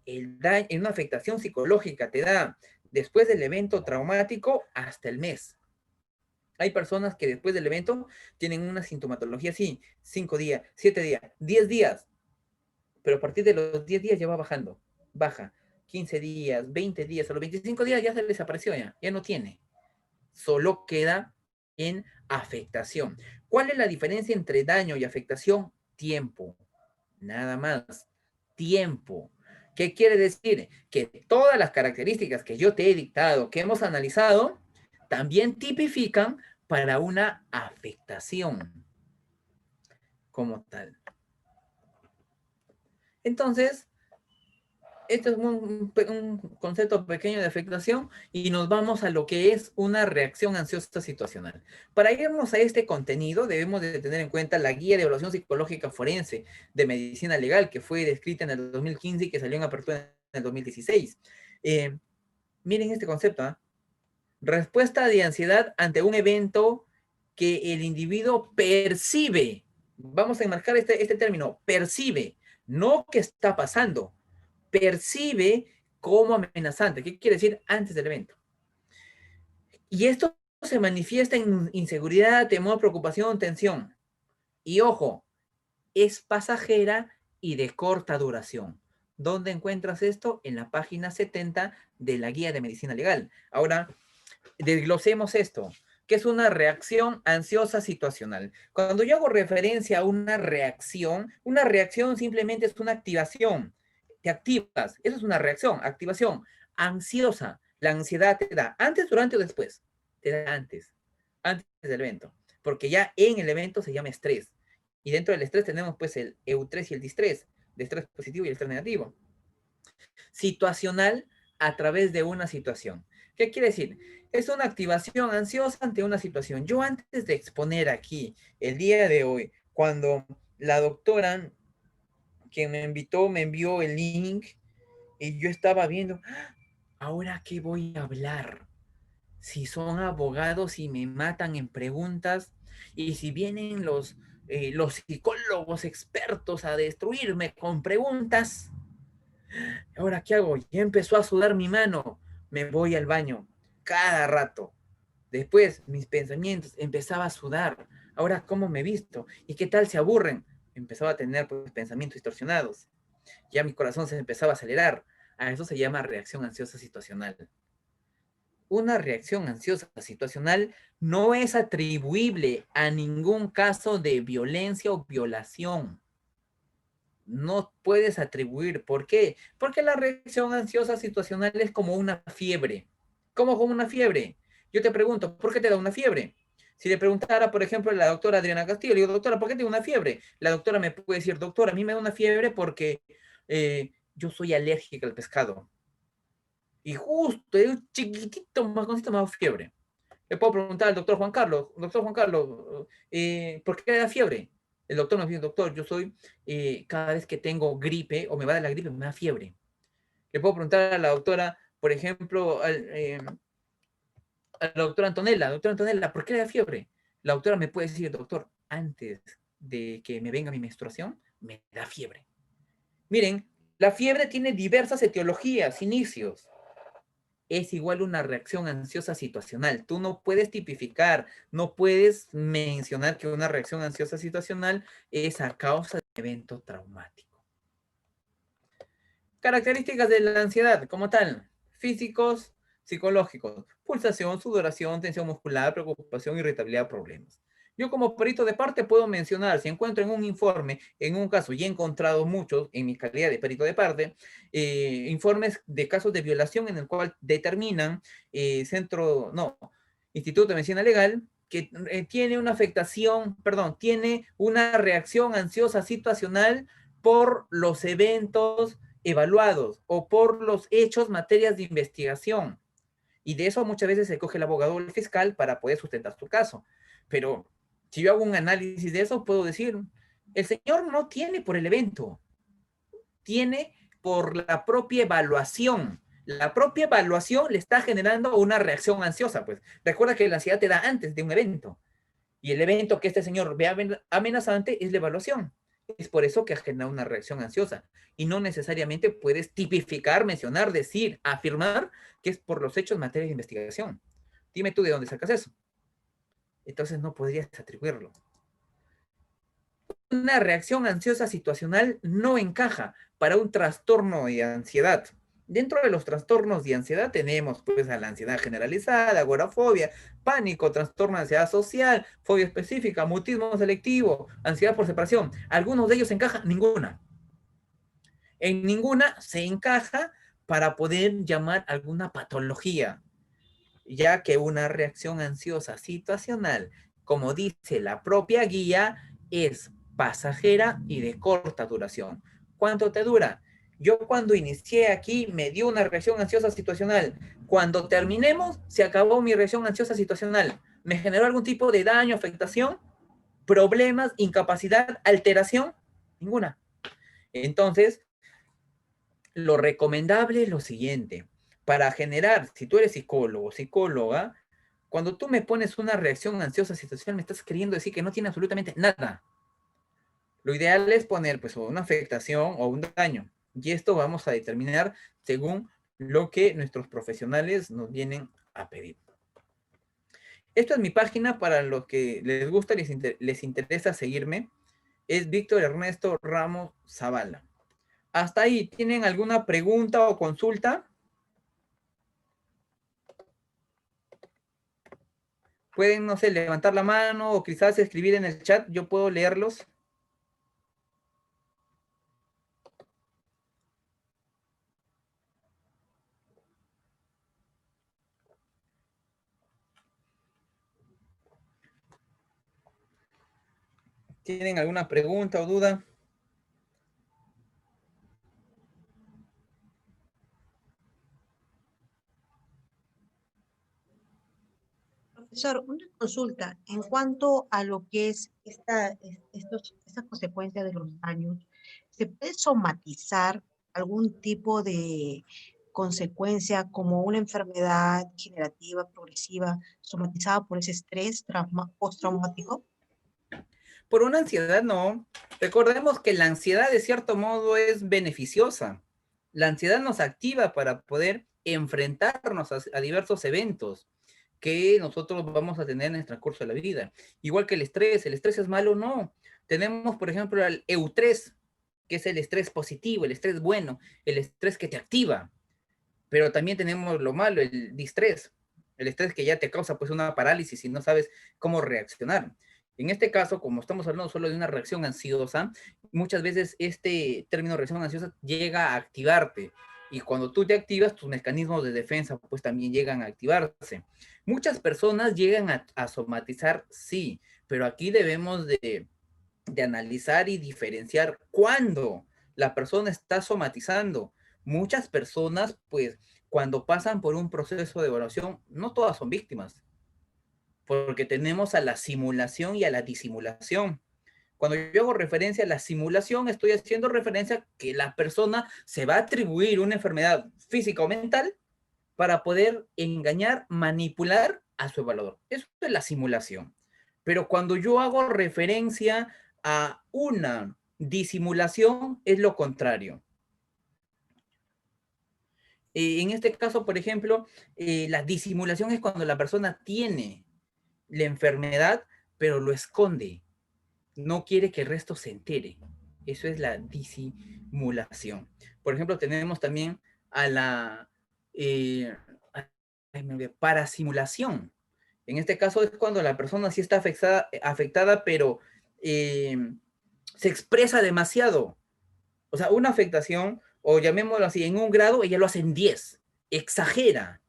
En una afectación psicológica te da después del evento traumático hasta el mes. Hay personas que después del evento tienen una sintomatología así, 5 días, 7 días, 10 días, pero a partir de los 10 días ya va bajando, baja, 15 días, 20 días, a los 25 días ya se desapareció ya no tiene, solo queda en afectación. ¿Cuál es la diferencia entre daño y afectación? Tiempo, nada más, tiempo. ¿Qué quiere decir? Que todas las características que yo te he dictado, que hemos analizado, también tipifican para una afectación como tal. Entonces, esto es un concepto pequeño de afectación y nos vamos a lo que es una reacción ansiosa situacional. Para irnos a este contenido debemos de tener en cuenta la guía de evaluación psicológica forense de medicina legal que fue descrita en el 2015 y que salió en apertura en el 2016. Miren este concepto, ¿ah? Respuesta de ansiedad ante un evento que el individuo percibe. Vamos a enmarcar este término, percibe, no que está pasando, percibe como amenazante. ¿Qué quiere decir? Antes del evento. Y esto se manifiesta en inseguridad, temor, preocupación, tensión. Y ojo, es pasajera y de corta duración. ¿Dónde encuentras esto? En la página 70 de la Guía de Medicina Legal. Ahora, desglosemos esto. ¿Qué es una reacción ansiosa situacional? Cuando yo hago referencia a una reacción simplemente es una activación. Te activas, eso es una reacción, activación. Ansiosa, la ansiedad te da antes, durante o después. Te da antes del evento. Porque ya en el evento se llama estrés. Y dentro del estrés tenemos pues el eustrés y el distrés, de estrés positivo y el estrés negativo. Situacional a través de una situación. ¿Qué quiere decir? Es una activación ansiosa ante una situación. Yo antes de exponer aquí, el día de hoy, cuando la doctora quien me invitó me envió el link y yo estaba viendo, ¿ahora qué voy a hablar? Si son abogados y me matan en preguntas, y si vienen los psicólogos expertos a destruirme con preguntas, ¿ahora qué hago? Ya empezó a sudar mi mano, me voy al baño cada rato. Después mis pensamientos empezaba a sudar. Ahora, ¿cómo me he visto? ¿Y qué tal se aburren? Empezaba a tener pues, pensamientos distorsionados. Ya mi corazón se empezaba a acelerar. A eso se llama reacción ansiosa situacional. Una reacción ansiosa situacional no es atribuible a ningún caso de violencia o violación. No puedes atribuir. ¿Por qué? Porque la reacción ansiosa situacional es como una fiebre. ¿Cómo como una fiebre? Yo te pregunto, ¿por qué te da una fiebre? Si le preguntara, por ejemplo, a la doctora Adriana Castillo, le digo, doctora, ¿por qué tengo una fiebre? La doctora me puede decir, doctora, a mí me da una fiebre porque yo soy alérgica al pescado. Y justo, de un chiquitito más consiste más fiebre. Le puedo preguntar al doctor Juan Carlos, ¿por qué le da fiebre? El doctor nos dice, doctor, yo soy, cada vez que tengo gripe o me va de la gripe, me da fiebre. Le puedo preguntar a la doctora, por ejemplo, a la doctora Antonella, ¿por qué le da fiebre? La doctora me puede decir, doctor, antes de que me venga mi menstruación, me da fiebre. Miren, la fiebre tiene diversas etiologías, inicios. Es igual una reacción ansiosa situacional. Tú no puedes tipificar, no puedes mencionar que una reacción ansiosa situacional es a causa de un evento traumático. Características de la ansiedad como tal, físicos, psicológicos, pulsación, sudoración, tensión muscular, preocupación, irritabilidad, problemas. Yo como perito de parte puedo mencionar, si encuentro en un informe, en un caso, y he encontrado muchos en mi calidad de perito de parte, informes de casos de violación en el cual determinan Instituto de Medicina Legal, que tiene una afectación, perdón, tiene una reacción ansiosa situacional por los eventos evaluados o por los hechos, materias de investigación. Y de eso muchas veces se coge el abogado o el fiscal para poder sustentar su caso. Pero si yo hago un análisis de eso, puedo decir, el señor no tiene por el evento, tiene por la propia evaluación. La propia evaluación le está generando una reacción ansiosa. Pues recuerda que la ansiedad te da antes de un evento. Y el evento que este señor ve amenazante es la evaluación. Es por eso que ha generado una reacción ansiosa. Y no necesariamente puedes tipificar, mencionar, decir, afirmar que es por los hechos en materia de investigación. Dime tú de dónde sacas eso. Entonces no podrías atribuirlo. Una reacción ansiosa situacional no encaja para un trastorno de ansiedad. Dentro de los trastornos de ansiedad tenemos pues a la ansiedad generalizada, agorafobia, pánico, trastorno de ansiedad social, fobia específica, mutismo selectivo, ansiedad por separación. ¿Algunos de ellos encajan? Ninguna. En ninguna se encaja para poder llamar alguna patología, ya que una reacción ansiosa situacional, como dice la propia guía, es pasajera y de corta duración. ¿Cuánto te dura? Yo cuando inicié aquí me dio una reacción ansiosa situacional. Cuando terminemos, se acabó mi reacción ansiosa situacional. ¿Me generó algún tipo de daño, afectación, problemas, incapacidad, alteración? Ninguna. Entonces, lo recomendable es lo siguiente. para generar, si tú eres psicólogo, psicóloga, cuando tú me pones una reacción ansiosa situacional, me estás queriendo decir que no tiene absolutamente nada. Lo ideal es poner pues una afectación o un daño. Y esto vamos a determinar según lo que nuestros profesionales nos vienen a pedir. Esta es mi página para los que les gusta, les interesa seguirme. Es Víctor Ernesto Ramos Zavala. Hasta ahí, ¿tienen alguna pregunta o consulta? Pueden, no sé, levantar la mano o quizás escribir en el chat, yo puedo leerlos. ¿Tienen alguna pregunta o duda? Profesor, una consulta en cuanto a lo que es estas consecuencias de los daños. ¿Se puede somatizar algún tipo de consecuencia como una enfermedad generativa, progresiva, somatizada por ese estrés postraumático? Por una ansiedad, no. Recordemos que la ansiedad de cierto modo es beneficiosa. La ansiedad nos activa para poder enfrentarnos a diversos eventos que nosotros vamos a tener en el transcurso de la vida. Igual que el estrés es malo, no. Tenemos, por ejemplo, el eustrés, que es el estrés positivo, el estrés bueno, el estrés que te activa. Pero también tenemos lo malo, el distrés, el estrés que ya te causa pues una parálisis y no sabes cómo reaccionar. En este caso, como estamos hablando solo de una reacción ansiosa, muchas veces este término reacción ansiosa llega a activarte. Y cuando tú te activas, tus mecanismos de defensa pues también llegan a activarse. Muchas personas llegan a somatizar, sí, pero aquí debemos de analizar y diferenciar cuándo la persona está somatizando. Muchas personas, pues, cuando pasan por un proceso de evaluación, no todas son víctimas, porque tenemos a la simulación y a la disimulación. Cuando yo hago referencia a la simulación, estoy haciendo referencia a que la persona se va a atribuir una enfermedad física o mental para poder engañar, manipular a su evaluador. Eso es la simulación. Pero cuando yo hago referencia a una disimulación, es lo contrario. En este caso, por ejemplo, la disimulación es cuando la persona tiene la enfermedad, pero lo esconde. No quiere que el resto se entere. Eso es la disimulación. Por ejemplo, tenemos también a la eh, parasimulación. En este caso es cuando la persona sí está afectada pero eh, se expresa demasiado. O sea, una afectación, o llamémoslo así, en un grado, ella lo hace en 10. Exagera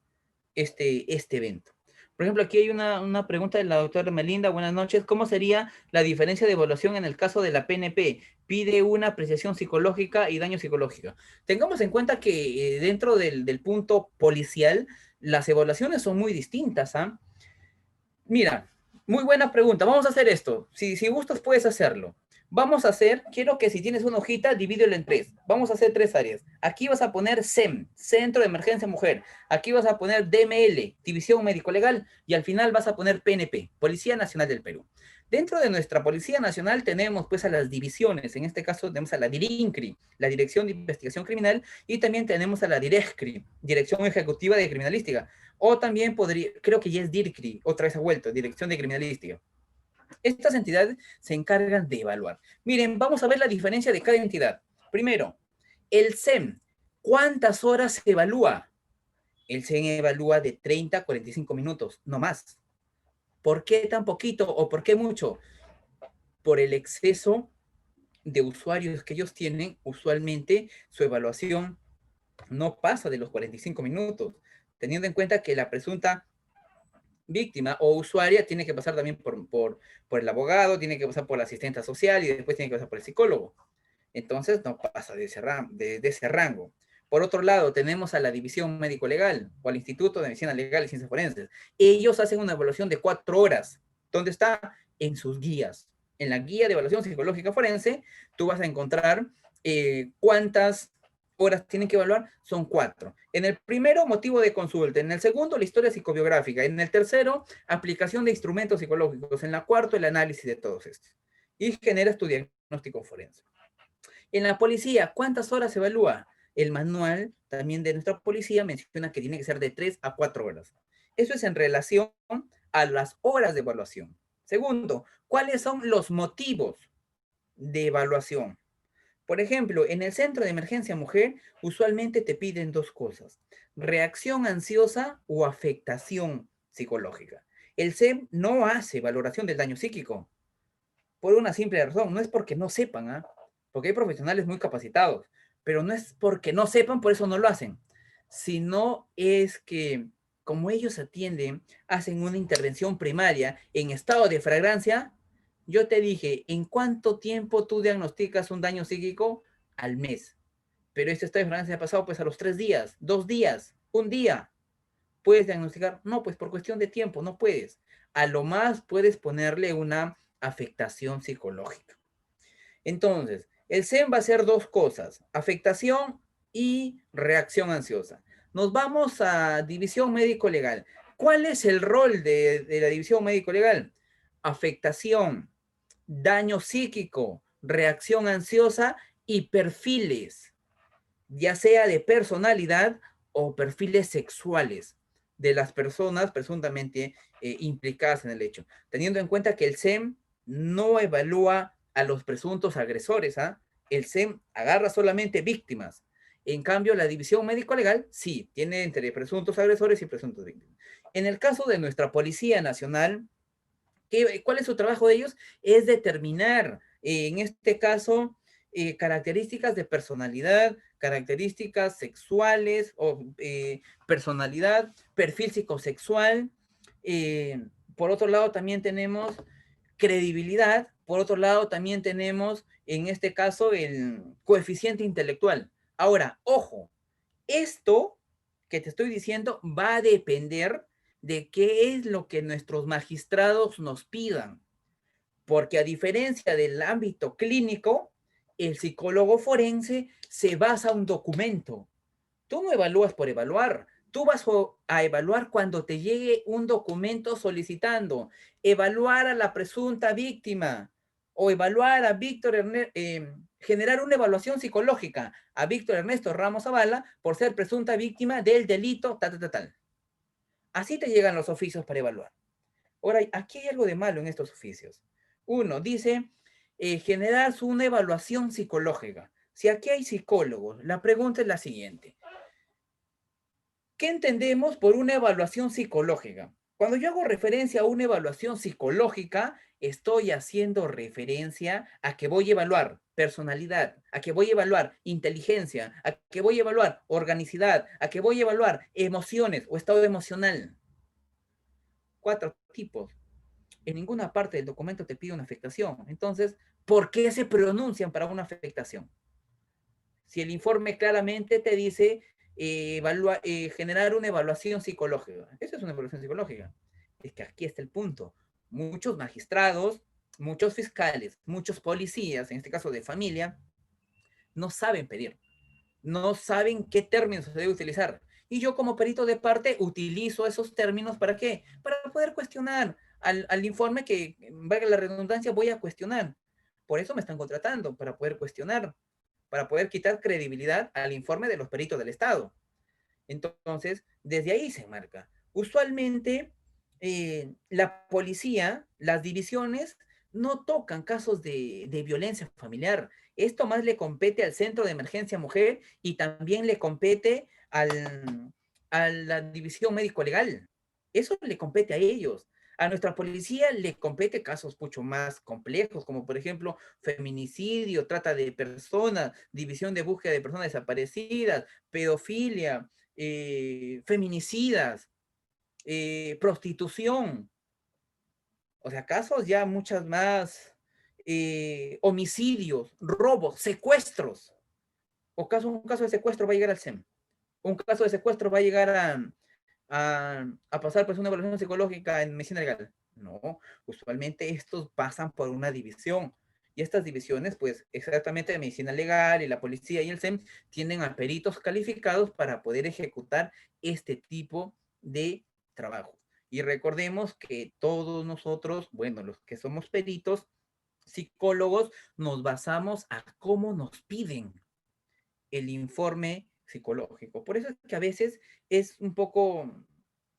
este evento. Por ejemplo, aquí hay una pregunta de la doctora Melinda. Buenas noches. ¿Cómo sería la diferencia de evaluación en el caso de la PNP? Pide una apreciación psicológica y daño psicológico. Tengamos en cuenta que dentro del punto policial, las evaluaciones son muy distintas. ¿Ah? Mira, muy buena pregunta. Vamos a hacer esto. Si gustas, puedes hacerlo. Vamos a hacer, quiero que si tienes una hojita, divídelo en tres. Vamos a hacer tres áreas. Aquí vas a poner SEM, Centro de Emergencia Mujer. Aquí vas a poner DML, División Médico Legal. Y al final vas a poner PNP, Policía Nacional del Perú. Dentro de nuestra Policía Nacional tenemos pues a las divisiones. En este caso tenemos a la DIRINCRI, la Dirección de Investigación Criminal, y también tenemos a la DIRESCRI, Dirección Ejecutiva de Criminalística. O también podría, creo que ya es DIRCRI, otra vez ha vuelto, Dirección de Criminalística. Estas entidades se encargan de evaluar. Miren, vamos a ver la diferencia de cada entidad. Primero, el SEM. ¿Cuántas horas se evalúa? El SEM evalúa de 30 a 45 minutos, no más. ¿Por qué tan poquito o por qué mucho? Por el exceso de usuarios que ellos tienen, usualmente su evaluación no pasa de los 45 minutos, teniendo en cuenta que la presunta víctima o usuaria tiene que pasar también por el abogado, tiene que pasar por la asistente social y después tiene que pasar por el psicólogo. Entonces no pasa de ese rango. Por otro lado, tenemos a la División Médico Legal o al Instituto de Medicina Legal y Ciencias Forenses. Ellos hacen una evaluación de 4 horas. ¿Dónde está? En sus guías. En la guía de evaluación psicológica forense, tú vas a encontrar cuántas horas tienen que evaluar, son 4. En el primero, motivo de consulta. En el segundo, la historia psicobiográfica. En el tercero, aplicación de instrumentos psicológicos. En la cuarta, el análisis de todos estos. Y genera tu diagnóstico forense. En la policía, ¿cuántas horas se evalúa? El manual también de nuestra policía menciona que tiene que ser de 3 a 4 horas. Eso es en relación a las horas de evaluación. Segundo, ¿cuáles son los motivos de evaluación? Por ejemplo, en el centro de emergencia mujer, usualmente te piden dos cosas: reacción ansiosa o afectación psicológica. El SEM no hace valoración del daño psíquico por una simple razón, no es porque no sepan, ¿ah? Porque hay profesionales muy capacitados, pero no es porque no sepan, por eso no lo hacen, sino es que como ellos atienden, hacen una intervención primaria en estado de flagrancia. Yo te dije, ¿en cuánto tiempo tú diagnosticas un daño psíquico? Al mes. Pero este estado de flagrancia ha pasado pues a los 3 días, 2 días, un día. ¿Puedes diagnosticar? No, pues por cuestión de tiempo, no puedes. A lo más puedes ponerle una afectación psicológica. Entonces, el SEM va a ser dos cosas: afectación y reacción ansiosa. Nos vamos a división médico-legal. ¿Cuál es el rol de la división médico-legal? Afectación, daño psíquico, reacción ansiosa y perfiles, ya sea de personalidad o perfiles sexuales de las personas presuntamente implicadas en el hecho, teniendo en cuenta que el SEM no evalúa a los presuntos agresores, ¿ah? El SEM agarra solamente víctimas. En cambio, la división médico-legal sí tiene entre presuntos agresores y presuntos víctimas. En el caso de nuestra Policía Nacional, ¿cuál es su trabajo de ellos? Es determinar, en este caso, características de personalidad, características sexuales o personalidad, perfil psicosexual. Por otro lado, también tenemos credibilidad. Por otro lado, también tenemos, en este caso, el coeficiente intelectual. Ahora, ojo, esto que te estoy diciendo va a depender de qué es lo que nuestros magistrados nos pidan, porque a diferencia del ámbito clínico, el psicólogo forense se basa en un documento. Tú no evalúas por evaluar, tú vas a evaluar cuando te llegue un documento solicitando evaluar a la presunta víctima o evaluar a Víctor Ernesto, generar una evaluación psicológica a Víctor Ernesto Ramos Zavala por ser presunta víctima del delito tal, tal, tal, tal. Así te llegan los oficios para evaluar. Ahora, aquí hay algo de malo en estos oficios. Uno dice generar una evaluación psicológica. Si aquí hay psicólogos, la pregunta es la siguiente: ¿qué entendemos por una evaluación psicológica? Cuando yo hago referencia a una evaluación psicológica, estoy haciendo referencia a que voy a evaluar personalidad, a que voy a evaluar inteligencia, a que voy a evaluar organicidad, a que voy a evaluar emociones o estado emocional. 4 tipos. En ninguna parte del documento te pide una afectación. Entonces, ¿por qué se pronuncian para una afectación? Si el informe claramente te dice generar una evaluación psicológica. Eso es una evaluación psicológica. Es que aquí está el punto. Muchos magistrados, muchos fiscales, muchos policías, en este caso de familia, no saben pedir, no saben qué términos se debe utilizar. Y yo como perito de parte utilizo esos términos ¿para qué? Para poder cuestionar al informe que, valga la redundancia, voy a cuestionar. Por eso me están contratando, para poder cuestionar, para poder quitar credibilidad al informe de los peritos del Estado. Entonces, desde ahí se marca. Usualmente, la policía, las divisiones, no tocan casos de violencia familiar. Esto más le compete al Centro de Emergencia Mujer y también le compete a la División Médico-Legal. Eso le compete a ellos. A nuestra policía le compete casos mucho más complejos, como por ejemplo feminicidio, trata de personas, división de búsqueda de personas desaparecidas, pedofilia, feminicidas, prostitución, o sea, casos ya muchas más, homicidios, robos, secuestros. Un caso de secuestro va a llegar al SEM. Un caso de secuestro va a llegar a pasar por una evaluación psicológica en medicina legal. No, usualmente estos pasan por una división. Y estas divisiones, pues exactamente la medicina legal y la policía y el SEM tienen a peritos calificados para poder ejecutar este tipo de trabajo. Y recordemos que todos nosotros, bueno, los que somos peritos, psicólogos, nos basamos a cómo nos piden el informe psicológico. Por eso es que a veces es un poco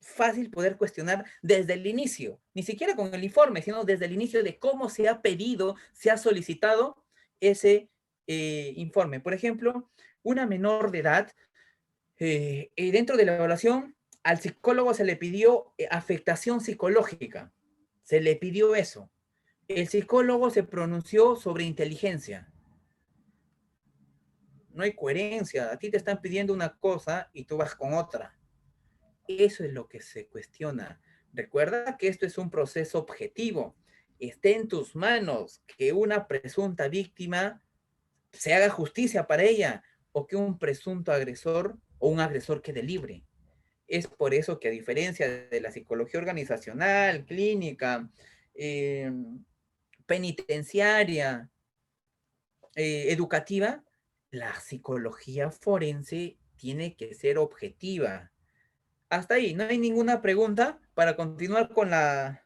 fácil poder cuestionar desde el inicio, ni siquiera con el informe, sino desde el inicio de cómo se ha pedido, se ha solicitado ese informe. Por ejemplo, una menor de edad, dentro de la evaluación, al psicólogo se le pidió afectación psicológica, se le pidió eso. El psicólogo se pronunció sobre inteligencia. No hay coherencia, a ti te están pidiendo una cosa y tú vas con otra. Eso es lo que se cuestiona. Recuerda que esto es un proceso objetivo. Está en tus manos que una presunta víctima se haga justicia para ella o que un presunto agresor o un agresor quede libre. Es por eso que a diferencia de la psicología organizacional, clínica, eh, penitenciaria, educativa, la psicología forense tiene que ser objetiva. Hasta ahí, no hay ninguna pregunta para continuar con la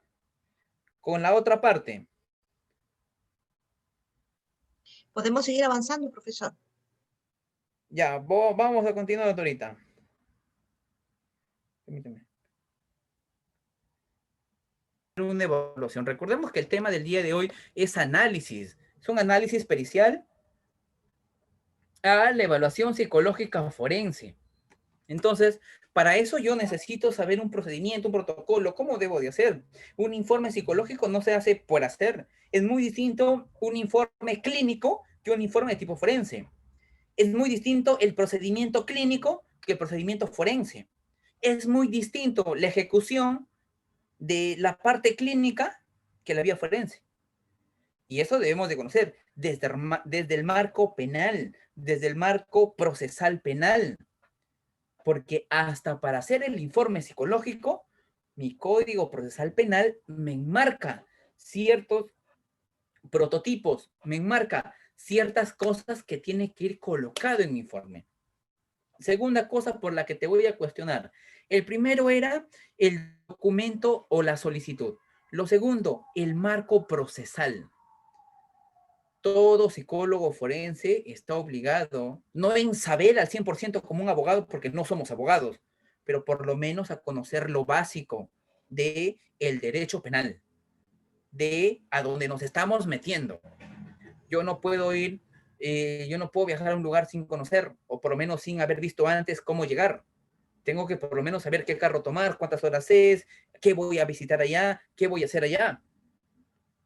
otra parte. Podemos seguir avanzando, profesor. Ya, vamos a continuar ahorita. Permíteme. Una evaluación. Recordemos que el tema del día de hoy es análisis. Es un análisis pericial a la evaluación psicológica forense. Entonces, para eso yo necesito saber un procedimiento, un protocolo, cómo debo de hacer. Un informe psicológico no se hace por hacer. Es muy distinto un informe clínico que un informe de tipo forense. Es muy distinto el procedimiento clínico que el procedimiento forense. Es muy distinto la ejecución de la parte clínica que la vía forense. Y eso debemos de conocer desde el marco penal, desde el marco procesal penal. Porque hasta para hacer el informe psicológico, mi código procesal penal me enmarca ciertos prototipos, me enmarca ciertas cosas que tiene que ir colocado en mi informe. Segunda cosa por la que te voy a cuestionar. El primero era el documento o la solicitud. Lo segundo, el marco procesal. Todo psicólogo forense está obligado, no en saber al 100% como un abogado, porque no somos abogados, pero por lo menos a conocer lo básico de el derecho penal, de a dónde nos estamos metiendo. Yo no puedo ir, yo no puedo viajar a un lugar sin conocer, o por lo menos sin haber visto antes cómo llegar. Tengo que por lo menos saber qué carro tomar, cuántas horas es, qué voy a visitar allá, qué voy a hacer allá.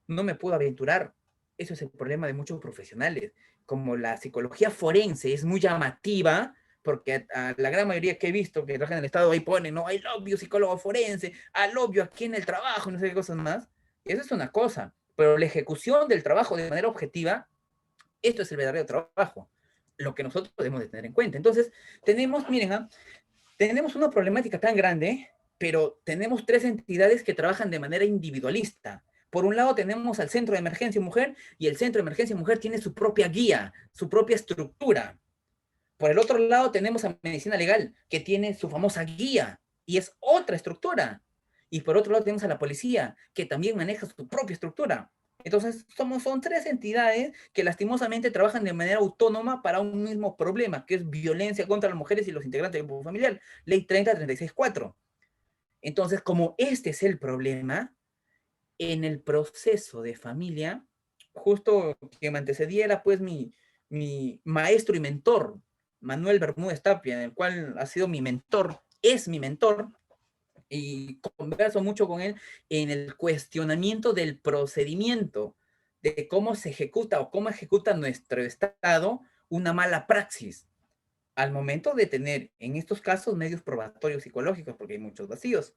No me puedo aventurar. Eso es el problema de muchos profesionales. Como la psicología forense es muy llamativa, porque a la gran mayoría que he visto que trabajan en el Estado ahí ponen, no, I love you, psicólogo forense, I love you aquí en el trabajo, no sé qué cosas más. Eso es una cosa, pero la ejecución del trabajo de manera objetiva, esto es el verdadero trabajo, lo que nosotros podemos tener en cuenta. Entonces, tenemos, miren, tenemos una problemática tan grande, pero tenemos tres entidades que trabajan de manera individualista. Por un lado tenemos al Centro de Emergencia Mujer y el Centro de Emergencia Mujer tiene su propia guía, su propia estructura. Por el otro lado tenemos a Medicina Legal que tiene su famosa guía y es otra estructura. Y por otro lado tenemos a la policía que también maneja su propia estructura. Entonces son tres entidades que lastimosamente trabajan de manera autónoma para un mismo problema, que es violencia contra las mujeres y los integrantes del grupo familiar. Ley 3036-4. Entonces, como este es el problema, en el proceso de familia, justo que me antecediera pues mi maestro y mentor, Manuel Bermúdez Tapia, en el cual ha sido mi mentor, es mi mentor, y converso mucho con él en el cuestionamiento del procedimiento, de cómo se ejecuta o cómo ejecuta nuestro Estado una mala praxis al momento de tener en estos casos medios probatorios psicológicos, porque hay muchos vacíos.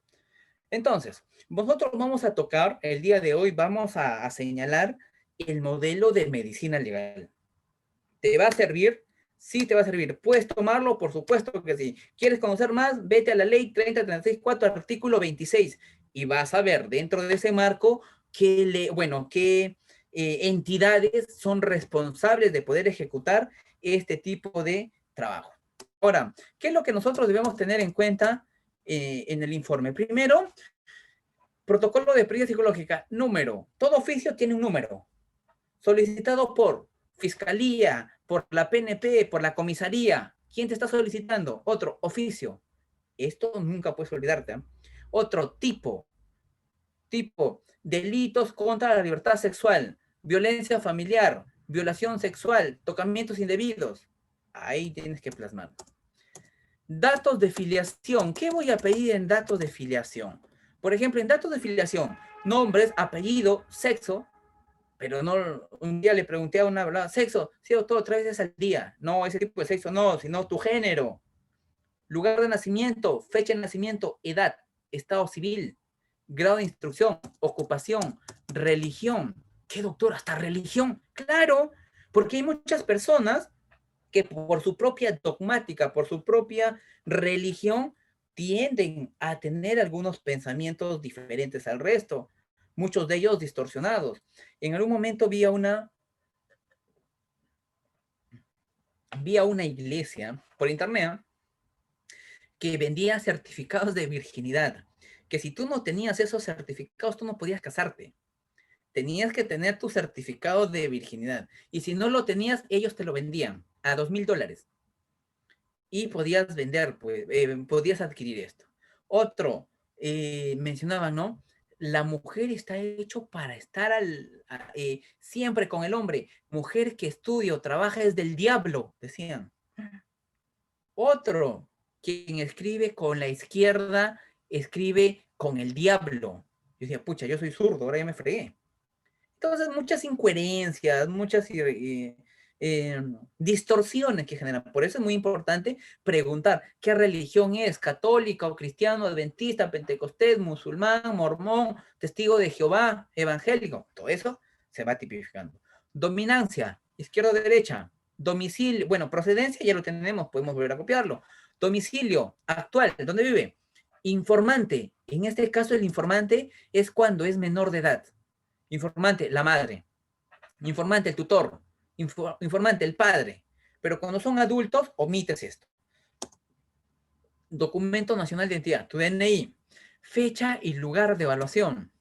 Entonces, nosotros vamos a tocar, el día de hoy vamos a señalar el modelo de medicina legal. ¿Te va a servir? Sí, te va a servir. ¿Puedes tomarlo? Por supuesto que sí. ¿Quieres conocer más? Vete a la ley 3036-4, artículo 26, y vas a ver dentro de ese marco qué entidades son responsables de poder ejecutar este tipo de trabajo. Ahora, ¿qué es lo que nosotros debemos tener en cuenta en el informe? Primero, protocolo de pérdida psicológica, número. Todo oficio tiene un número, solicitado por Fiscalía, por la PNP, por la comisaría. ¿Quién te está solicitando? Otro, oficio. Esto nunca puedes olvidarte. ¿Eh? Otro, tipo, delitos contra la libertad sexual, violencia familiar, violación sexual, tocamientos indebidos. Ahí tienes que plasmar. Datos de filiación. ¿Qué voy a pedir en datos de filiación? Por ejemplo, en datos de filiación, nombres, apellido, sexo, pero no, un día le pregunté a una, ¿verdad? Sexo, sí, todo 3 veces al día. No, ese tipo de sexo no, sino tu género, lugar de nacimiento, fecha de nacimiento, edad, estado civil, grado de instrucción, ocupación, religión. ¿Qué, doctor? ¿Hasta religión? Claro, porque hay muchas personas que por su propia dogmática, por su propia religión, tienden a tener algunos pensamientos diferentes al resto, muchos de ellos distorsionados. En algún momento vi a una iglesia por internet que vendía certificados de virginidad, que si tú no tenías esos certificados, tú no podías casarte. Tenías que tener tu certificado de virginidad. Y si no lo tenías, ellos te lo vendían a $2,000. Y podías vender, pues, podías adquirir esto. Otro, mencionaba, ¿no? La mujer está hecho para estar siempre con el hombre. Mujer que estudia o trabaja es del diablo, decían. Otro, quien escribe con la izquierda, escribe con el diablo. Yo decía, pucha, yo soy zurdo, ahora ya me fregué. Entonces, muchas incoherencias, muchas distorsiones que generan. Por eso es muy importante preguntar qué religión es, católica o cristiano, adventista, pentecostés, musulmán, mormón, testigo de Jehová, evangélico. Todo eso se va tipificando. Dominancia, izquierda o derecha. Domicilio, bueno, procedencia ya lo tenemos, podemos volver a copiarlo. Domicilio actual, ¿dónde vive? Informante, en este caso el informante es cuando es menor de edad. Informante, la madre. Informante, el tutor. Informante, el padre. Pero cuando son adultos, omites esto. Documento Nacional de Identidad, tu DNI. Fecha y lugar de evaluación.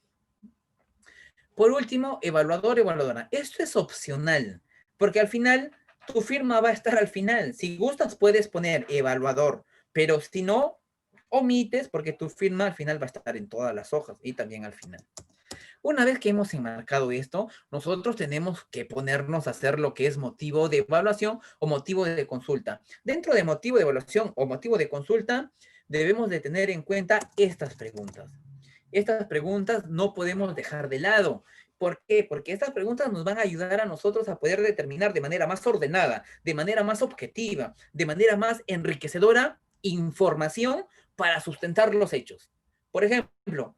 Por último, evaluador, evaluadora. Esto es opcional, porque al final, tu firma va a estar al final. Si gustas, puedes poner evaluador, pero si no, omites, porque tu firma al final va a estar en todas las hojas y también al final. Una vez que hemos enmarcado esto, nosotros tenemos que ponernos a hacer lo que es motivo de evaluación o motivo de consulta. Dentro de motivo de evaluación o motivo de consulta, debemos de tener en cuenta estas preguntas. Estas preguntas no podemos dejar de lado. ¿Por qué? Porque estas preguntas nos van a ayudar a nosotros a poder determinar de manera más ordenada, de manera más objetiva, de manera más enriquecedora información para sustentar los hechos. Por ejemplo,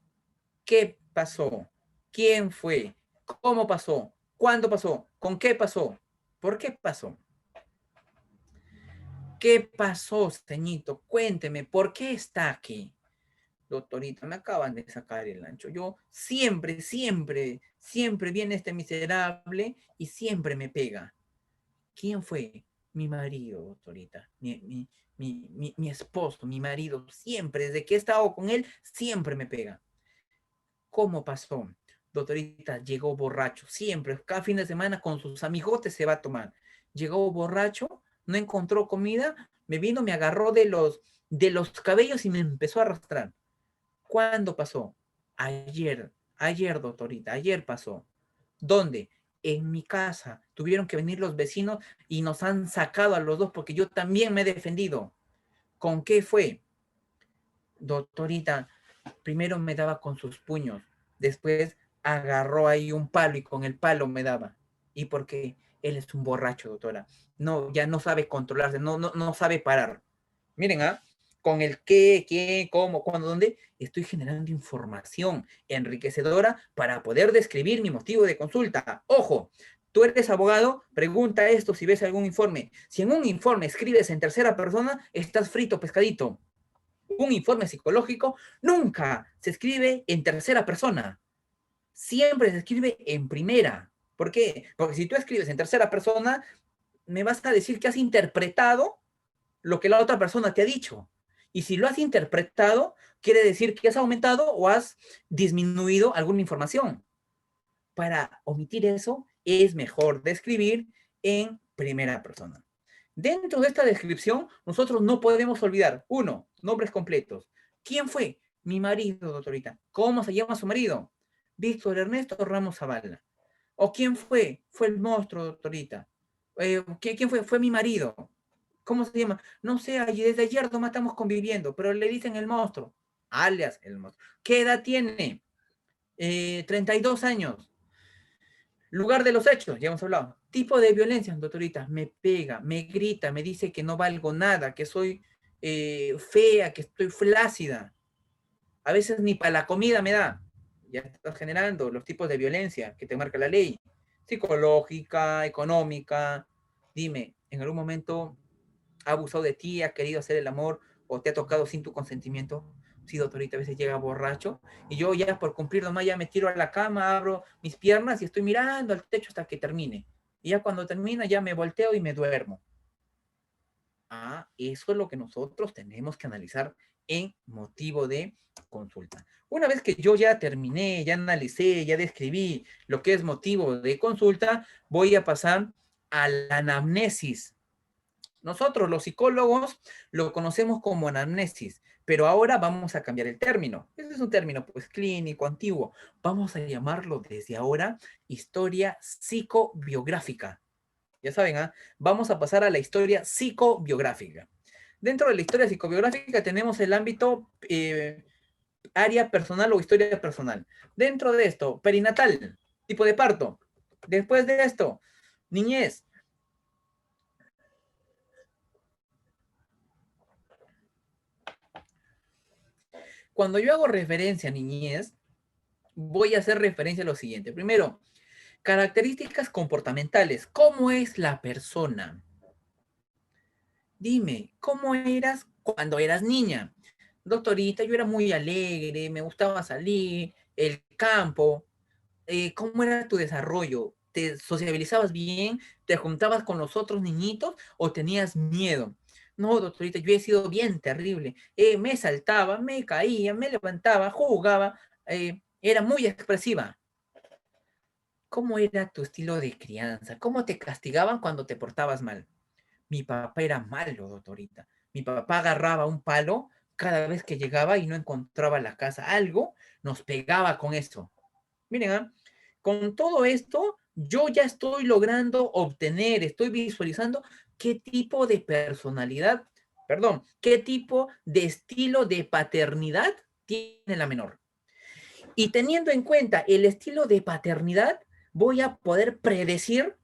¿qué pasó? ¿Quién fue? ¿Cómo pasó? ¿Cuándo pasó? ¿Con qué pasó? ¿Por qué pasó? ¿Qué pasó, ceñito? Cuénteme, ¿por qué está aquí? Doctorita, me acaban de sacar el ancho. Yo siempre viene este miserable y siempre me pega. ¿Quién fue? Mi marido, doctorita. Mi esposo, mi marido. Siempre, desde que he estado con él, siempre me pega. ¿Cómo pasó? Doctorita, llegó borracho. Siempre, cada fin de semana con sus amigotes se va a tomar. Llegó borracho, no encontró comida, me vino, me agarró de los cabellos y me empezó a arrastrar. ¿Cuándo pasó? Ayer, doctorita, ayer pasó. ¿Dónde? En mi casa. Tuvieron que venir los vecinos y nos han sacado a los dos porque yo también me he defendido. ¿Con qué fue? Doctorita, primero me daba con sus puños, después agarró ahí un palo y con el palo me daba. ¿Y por qué? Él es un borracho, doctora. No, ya no sabe controlarse, no sabe parar. Miren, ¿ah? Con el qué, cómo, cuándo, dónde, estoy generando información enriquecedora para poder describir mi motivo de consulta. Ojo, tú eres abogado, pregunta esto si ves algún informe. Si en un informe escribes en tercera persona, estás frito, pescadito. Un informe psicológico nunca se escribe en tercera persona, siempre se escribe en primera. ¿Por qué? Porque si tú escribes en tercera persona, me vas a decir que has interpretado lo que la otra persona te ha dicho. Y si lo has interpretado, quiere decir que has aumentado o has disminuido alguna información. Para omitir eso, es mejor describir en primera persona. Dentro de esta descripción, nosotros no podemos olvidar, uno, nombres completos. ¿Quién fue? Mi marido, doctorita. ¿Cómo se llama su marido? Víctor Ernesto Ramos Zavala. ¿O quién fue? Fue el monstruo, doctorita. ¿Quién fue? Fue mi marido. ¿Cómo se llama? No sé, desde ayer nomás estamos conviviendo, pero le dicen el monstruo, alias el monstruo. ¿Qué edad tiene? 32 años. Lugar de los hechos, ya hemos hablado. Tipo de violencia, doctorita, me pega, me grita, me dice que no valgo nada, que soy fea, que estoy flácida. A veces ni para la comida me da. Ya estás generando los tipos de violencia que te marca la ley. Psicológica, económica. Dime, ¿en algún momento ha abusado de ti, ha querido hacer el amor o te ha tocado sin tu consentimiento? Sí, doctorita, a veces llega borracho y yo ya por cumplir nomás ya me tiro a la cama, abro mis piernas y estoy mirando al techo hasta que termine. Y ya cuando termina ya me volteo y me duermo. Ah, eso es lo que nosotros tenemos que analizar en motivo de consulta. Una vez que yo ya terminé, ya analicé, ya describí lo que es motivo de consulta, voy a pasar a la anamnesis. Nosotros, los psicólogos, lo conocemos como anamnesis, pero ahora vamos a cambiar el término. Ese es un término, pues, clínico, antiguo. Vamos a llamarlo desde ahora historia psicobiográfica. Ya saben, ¿ah? Vamos a pasar a la historia psicobiográfica. Dentro de la historia psicobiográfica tenemos el ámbito área personal o historia personal. Dentro de esto, perinatal, tipo de parto. Después de esto, niñez. Cuando yo hago referencia a niñez, voy a hacer referencia a lo siguiente. Primero, características comportamentales. ¿Cómo es la persona? Dime, ¿cómo eras cuando eras niña? Doctorita, yo era muy alegre, me gustaba salir, el campo. ¿Cómo era tu desarrollo? ¿Te sociabilizabas bien? ¿Te juntabas con los otros niñitos o tenías miedo? No, doctorita, yo he sido bien terrible. Me saltaba, me caía, me levantaba, jugaba, era muy expresiva. ¿Cómo era tu estilo de crianza? ¿Cómo te castigaban cuando te portabas mal? Mi papá era malo, doctorita. Mi papá agarraba un palo cada vez que llegaba y no encontraba la casa algo, nos pegaba con eso. Miren, ¿ah? Con todo esto, yo ya estoy logrando obtener, estoy visualizando qué tipo de personalidad, perdón, qué tipo de estilo de paternidad tiene la menor. Y teniendo en cuenta el estilo de paternidad, voy a poder predecir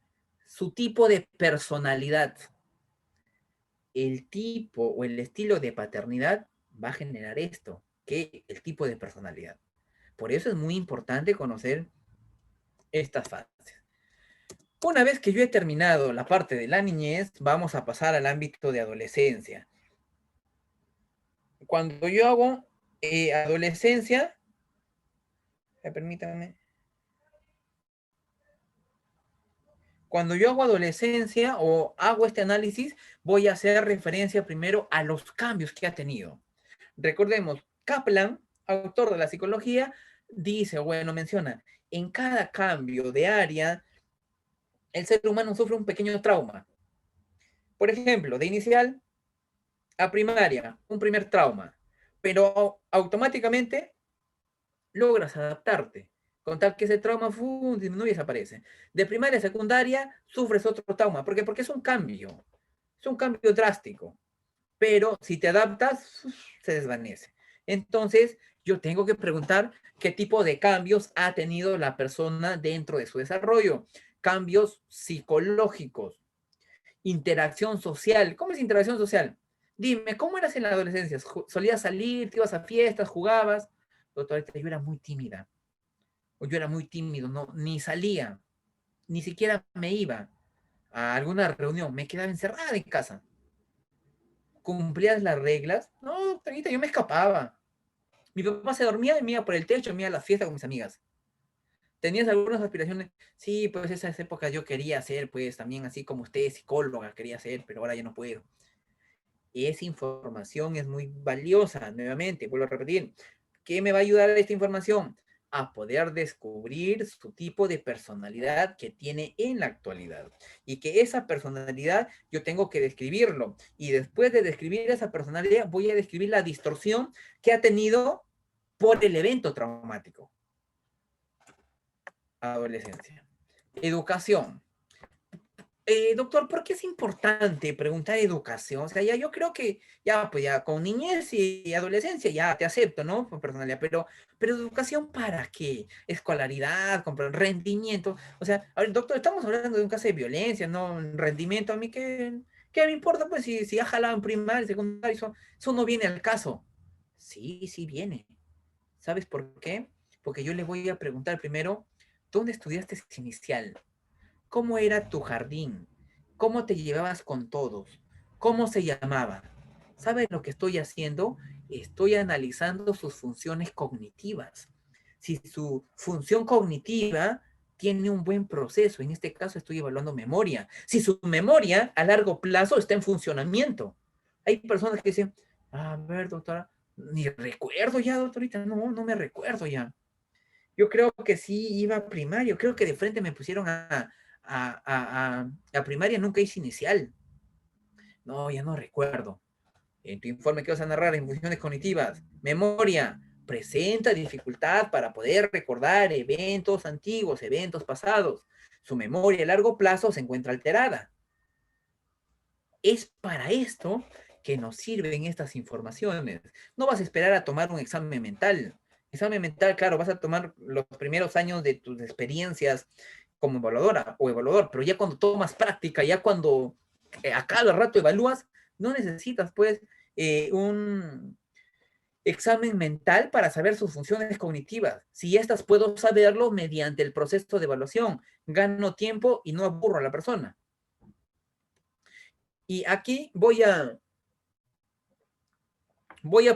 su tipo de personalidad. El tipo o el estilo de paternidad va a generar esto, que el tipo de personalidad. Por eso es muy importante conocer estas fases. Una vez que yo he terminado la parte de la niñez, vamos a pasar al ámbito de adolescencia. Cuando yo hago adolescencia, permítanme, cuando yo hago adolescencia o hago este análisis, voy a hacer referencia primero a los cambios que ha tenido. Recordemos, Kaplan, autor de la psicología, dice, bueno, menciona, en cada cambio de área, el ser humano sufre un pequeño trauma. Por ejemplo, de inicial a primaria, un primer trauma, pero automáticamente logras adaptarte, con tal que ese trauma disminuye y desaparece. De primaria a secundaria sufres otro trauma, ¿por qué? Porque es un cambio drástico, pero si te adaptas, se desvanece. Entonces, yo tengo que preguntar qué tipo de cambios ha tenido la persona dentro de su desarrollo. Cambios psicológicos, interacción social. ¿Cómo es interacción social? Dime, ¿cómo eras en la adolescencia? ¿Solías salir, te ibas a fiestas, jugabas? Doctora, yo era muy tímida, o yo era muy tímido, no, ni salía, ni siquiera me iba a alguna reunión, me quedaba encerrada en casa. ¿Cumplías las reglas? No, doctorita, yo me escapaba. Mi papá se dormía y me iba por el techo, me iba a la fiesta con mis amigas. ¿Tenías algunas aspiraciones? Sí, pues esas épocas yo quería ser, pues también así como usted, psicóloga, quería ser, pero ahora ya no puedo. Esa información es muy valiosa, nuevamente, vuelvo a repetir. ¿Qué me va a ayudar esta información? A poder descubrir su tipo de personalidad que tiene en la actualidad. Y que esa personalidad yo tengo que describirlo. Y después de describir esa personalidad, voy a describir la distorsión que ha tenido por el evento traumático. Adolescencia. Educación. Doctor, ¿por qué es importante preguntar educación? O sea, ya yo creo que ya, pues ya con niñez y adolescencia ya te acepto, ¿no? Por personalidad, pero educación ¿para qué? Escolaridad, rendimiento. O sea, a ver, doctor, estamos hablando de un caso de violencia, ¿no? Rendimiento, a mí qué me importa, pues si ha jalado en primaria, secundaria, eso no viene al caso. Sí, sí viene. ¿Sabes por qué? Porque yo le voy a preguntar primero, ¿dónde estudiaste inicial? ¿Cómo era tu jardín? ¿Cómo te llevabas con todos? ¿Cómo se llamaba? ¿Sabes lo que estoy haciendo? Estoy analizando sus funciones cognitivas. Si su función cognitiva tiene un buen proceso, en este caso estoy evaluando memoria. Si su memoria a largo plazo está en funcionamiento. Hay personas que dicen, a ver, doctora, ni recuerdo ya, doctorita, no me recuerdo ya. Yo creo que sí iba a primario, creo que de frente me pusieron a primaria, nunca hice inicial. No, ya no recuerdo. En tu informe que vas a narrar en funciones cognitivas, memoria, presenta dificultad para poder recordar eventos antiguos, eventos pasados. Su memoria a largo plazo se encuentra alterada. Es para esto que nos sirven estas informaciones. No vas a esperar a tomar un examen mental. Examen mental, claro, vas a tomar los primeros años de tus experiencias como evaluadora o evaluador, pero ya cuando tomas práctica, ya cuando a cada rato evalúas, no necesitas pues un examen mental para saber sus funciones cognitivas. Si estas puedo saberlo mediante el proceso de evaluación, gano tiempo y no aburro a la persona. Y aquí voy a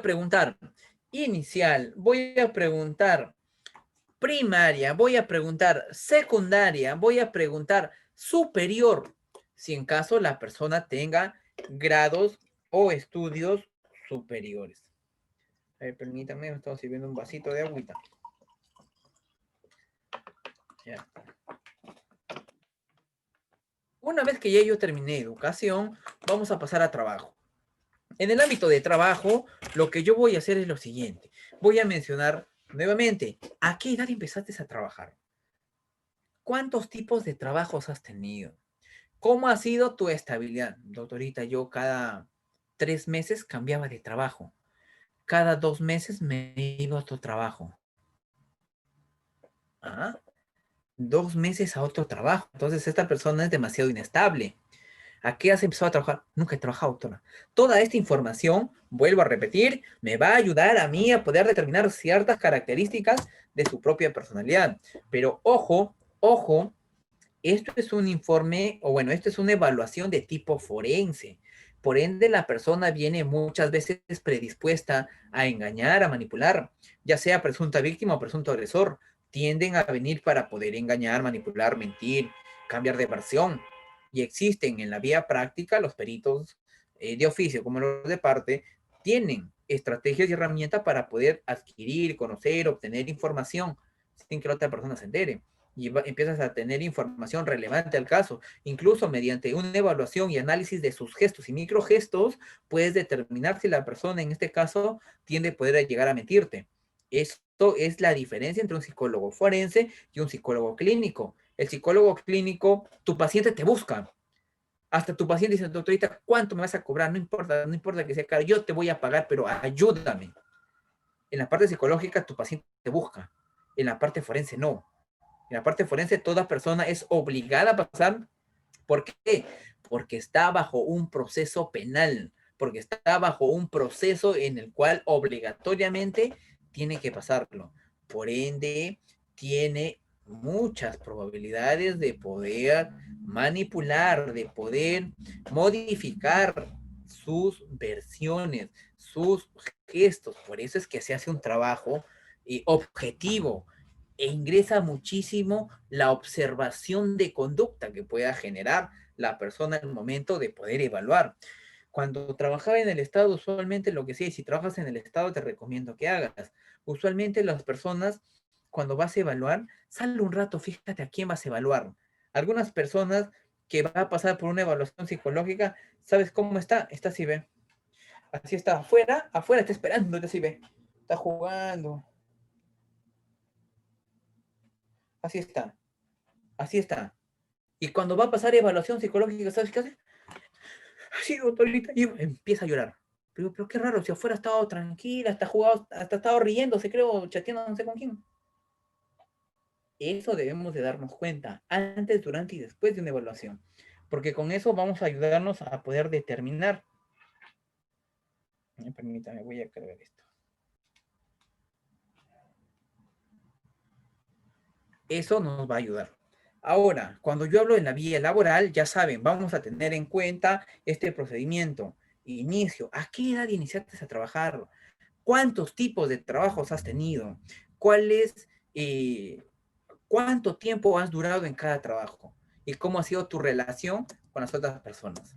preguntar inicial, voy a preguntar primaria, voy a preguntar secundaria, voy a preguntar superior, si en caso la persona tenga grados o estudios superiores. A ver, permítanme, me estaba sirviendo un vasito de agüita. Ya. Una vez que ya yo terminé educación, vamos a pasar a trabajo. En el ámbito de trabajo, lo que yo voy a hacer es lo siguiente. Voy a mencionar nuevamente, ¿a qué edad empezaste a trabajar? ¿Cuántos tipos de trabajos has tenido? ¿Cómo ha sido tu estabilidad? Doctorita, yo cada 3 meses cambiaba de trabajo. Cada 2 meses me iba a otro trabajo. ¿Ah? 2 meses a otro trabajo. Entonces esta persona es demasiado inestable. ¿A qué has empezado a trabajar? Nunca he trabajado, doctora. Toda esta información, vuelvo a repetir, me va a ayudar a mí a poder determinar ciertas características de su propia personalidad. Pero ojo, ojo, esto es un informe, o bueno, esto es una evaluación de tipo forense. Por ende, la persona viene muchas veces predispuesta a engañar, a manipular, ya sea presunta víctima o presunto agresor. Tienden a venir para poder engañar, manipular, mentir, cambiar de versión. Y existen en la vía práctica los peritos de oficio, como los de parte, tienen estrategias y herramientas para poder adquirir, conocer, obtener información sin que la otra persona se entere y empiezas a tener información relevante al caso. Incluso mediante una evaluación y análisis de sus gestos y microgestos, puedes determinar si la persona en este caso tiende a poder llegar a mentirte. Esto es la diferencia entre un psicólogo forense y un psicólogo clínico. El psicólogo clínico, tu paciente te busca. Hasta tu paciente dice, doctorita, ¿cuánto me vas a cobrar? No importa que sea caro, yo te voy a pagar, pero ayúdame. En la parte psicológica, tu paciente te busca. En la parte forense, no. En la parte forense, toda persona es obligada a pasar. ¿Por qué? Porque está bajo un proceso penal, porque está bajo un proceso en el cual obligatoriamente tiene que pasarlo. Por ende, tiene muchas probabilidades de poder manipular, de poder modificar sus versiones, sus gestos. Por eso es que se hace un trabajo objetivo, e ingresa muchísimo la observación de conducta que pueda generar la persona al momento de poder evaluar. Cuando trabajaba en el Estado, usualmente lo que sí, si trabajas en el Estado, te recomiendo que hagas. Usualmente las personas, cuando vas a evaluar, sale un rato, fíjate a quién vas a evaluar. Algunas personas que va a pasar por una evaluación psicológica, ¿sabes cómo está? Está así, ve. Así está, afuera, afuera está esperando, está así, ve. Está jugando. Así está, así está. Y cuando va a pasar evaluación psicológica, ¿sabes qué hace? Sí, doctorita, y empieza a llorar. Pero qué raro, si afuera ha estado tranquila, hasta jugado, hasta ha estado riéndose, creo, chateando no sé con quién. Eso debemos de darnos cuenta antes, durante y después de una evaluación, porque con eso vamos a ayudarnos a poder determinar. Permítame, voy a cargar esto. Eso nos va a ayudar. Ahora, cuando yo hablo en la vía laboral, ya saben, vamos a tener en cuenta este procedimiento. Inicio. ¿A qué edad iniciaste a trabajar? ¿Cuántos tipos de trabajos has tenido? ¿Cuáles, cuánto tiempo has durado en cada trabajo? ¿Y cómo ha sido tu relación con las otras personas?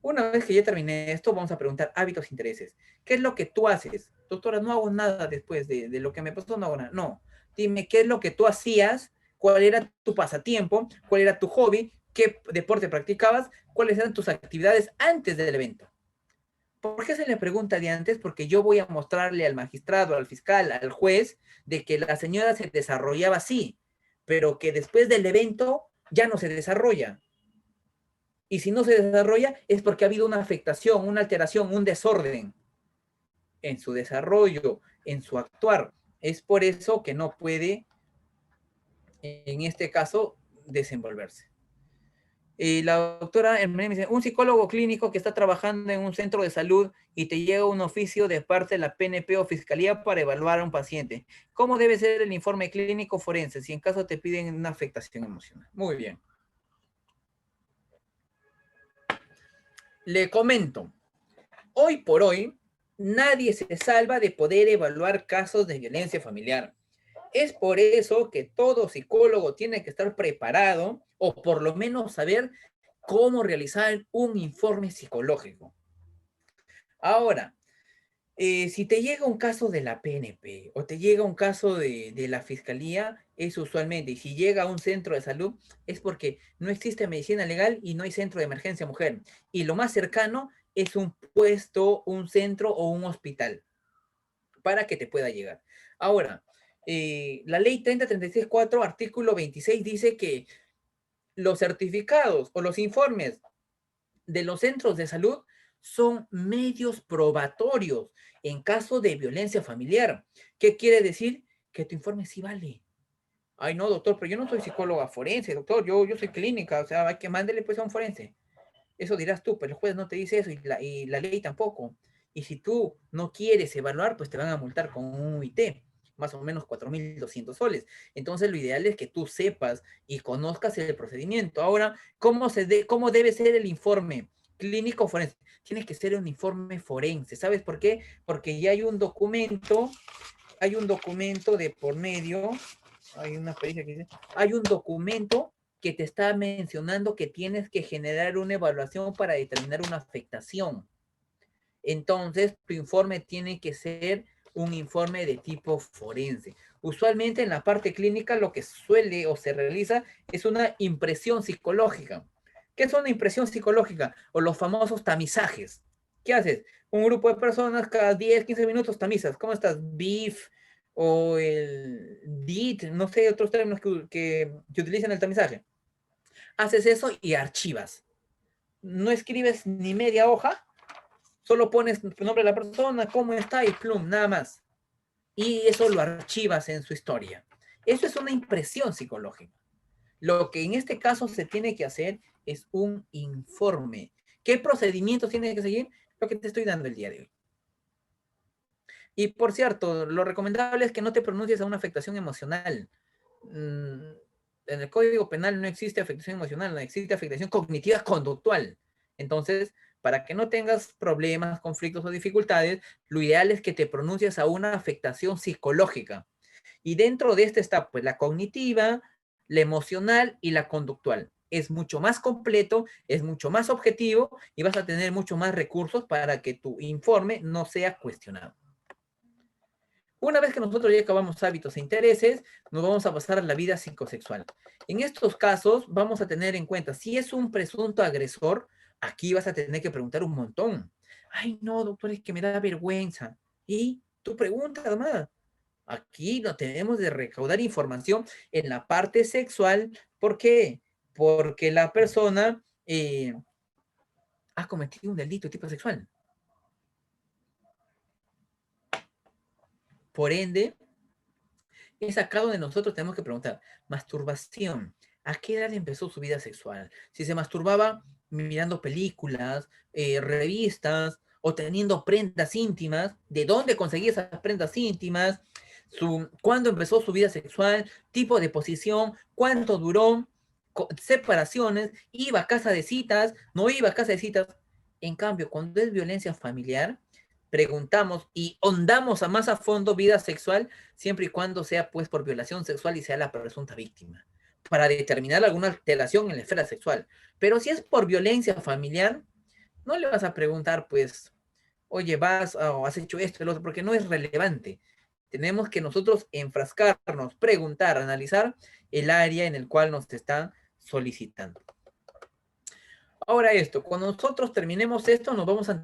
Una vez que ya terminé esto, vamos a preguntar hábitos e intereses. ¿Qué es lo que tú haces? Doctora, no hago nada después de lo que me pasó, no hago nada. No, dime qué es lo que tú hacías, cuál era tu pasatiempo, cuál era tu hobby, qué deporte practicabas, cuáles eran tus actividades antes del evento. ¿Por qué se le pregunta de antes? Porque yo voy a mostrarle al magistrado, al fiscal, al juez, de que la señora se desarrollaba así, pero que después del evento ya no se desarrolla. Y si no se desarrolla es porque ha habido una afectación, una alteración, un desorden en su desarrollo, en su actuar. Es por eso que no puede, en este caso, desenvolverse. La doctora Hermene me dice, un psicólogo clínico que está trabajando en un centro de salud y te llega un oficio de parte de la PNP o Fiscalía para evaluar a un paciente. ¿Cómo debe ser el informe clínico forense si en caso te piden una afectación emocional? Muy bien. Le comento, hoy por hoy, nadie se salva de poder evaluar casos de violencia familiar. Es por eso que todo psicólogo tiene que estar preparado o por lo menos saber cómo realizar un informe psicológico. Ahora, si te llega un caso de la PNP o te llega un caso de la fiscalía, es usualmente, y si llega a un centro de salud, es porque no existe medicina legal y no hay centro de emergencia mujer. Y lo más cercano es un puesto, un centro o un hospital para que te pueda llegar. Ahora, la ley 3036-4, artículo 26, dice que los certificados o los informes de los centros de salud son medios probatorios en caso de violencia familiar. ¿Qué quiere decir? Que tu informe sí vale. Ay, no, doctor, pero yo no soy psicóloga forense, doctor, yo soy clínica, o sea, hay que mándele pues a un forense. Eso dirás tú, pero el juez no te dice eso y la ley tampoco. Y si tú no quieres evaluar, pues te van a multar con un UIT, más o menos 4.200 soles. Entonces lo ideal es que tú sepas y conozcas el procedimiento. Ahora, ¿cómo debe ser el informe clínico forense? Tiene que ser un informe forense. ¿Sabes por qué? Porque ya hay un documento de por medio, hay una pericia que dice, hay un documento que te está mencionando que tienes que generar una evaluación para determinar una afectación. Entonces, tu informe tiene que ser un informe de tipo forense. Usualmente en la parte clínica lo que suele o se realiza es una impresión psicológica. ¿Qué es una impresión psicológica? O los famosos tamizajes. ¿Qué haces? Un grupo de personas cada 10, 15 minutos tamizas. ¿Cómo estás? BIF o el DIT, no sé, otros términos que utilizan el tamizaje. Haces eso y archivas. No escribes ni media hoja, solo pones el nombre de la persona, cómo está y plum, nada más. Y eso lo archivas en su historia. Eso es una impresión psicológica. Lo que en este caso se tiene que hacer es un informe. ¿Qué procedimientos tiene que seguir? Lo que te estoy dando el día de hoy. Y por cierto, lo recomendable es que no te pronuncies a una afectación emocional. En el Código Penal no existe afectación emocional, no existe afectación cognitiva conductual. Entonces, para que no tengas problemas, conflictos o dificultades, lo ideal es que te pronuncies a una afectación psicológica. Y dentro de esta está pues la cognitiva, la emocional y la conductual. Es mucho más completo, es mucho más objetivo y vas a tener mucho más recursos para que tu informe no sea cuestionado. Una vez que nosotros ya acabamos hábitos e intereses, nos vamos a pasar a la vida psicosexual. En estos casos, vamos a tener en cuenta, si es un presunto agresor, aquí vas a tener que preguntar un montón. Ay, no, doctor, es que me da vergüenza. Y tú preguntas, además. Aquí no tenemos de recaudar información en la parte sexual. ¿Por qué? Porque la persona ha cometido un delito de tipo sexual. Por ende, es acá donde nosotros tenemos que preguntar, masturbación, ¿a qué edad empezó su vida sexual? Si se masturbaba mirando películas, revistas o teniendo prendas íntimas, ¿de dónde conseguía esas prendas íntimas? ¿Cuándo empezó su vida sexual? Tipo de posición, ¿cuánto duró? Separaciones, iba a casa de citas, no iba a casa de citas. En cambio, cuando es violencia familiar, preguntamos y hondamos a más a fondo vida sexual siempre y cuando sea pues por violación sexual y sea la presunta víctima, para determinar alguna alteración en la esfera sexual. Pero si es por violencia familiar, no le vas a preguntar pues, oye, vas o has hecho esto, el otro, porque no es relevante. Tenemos que nosotros enfrascarnos, preguntar, analizar el área en el cual nos están solicitando. Ahora esto, cuando nosotros terminemos esto, nos vamos a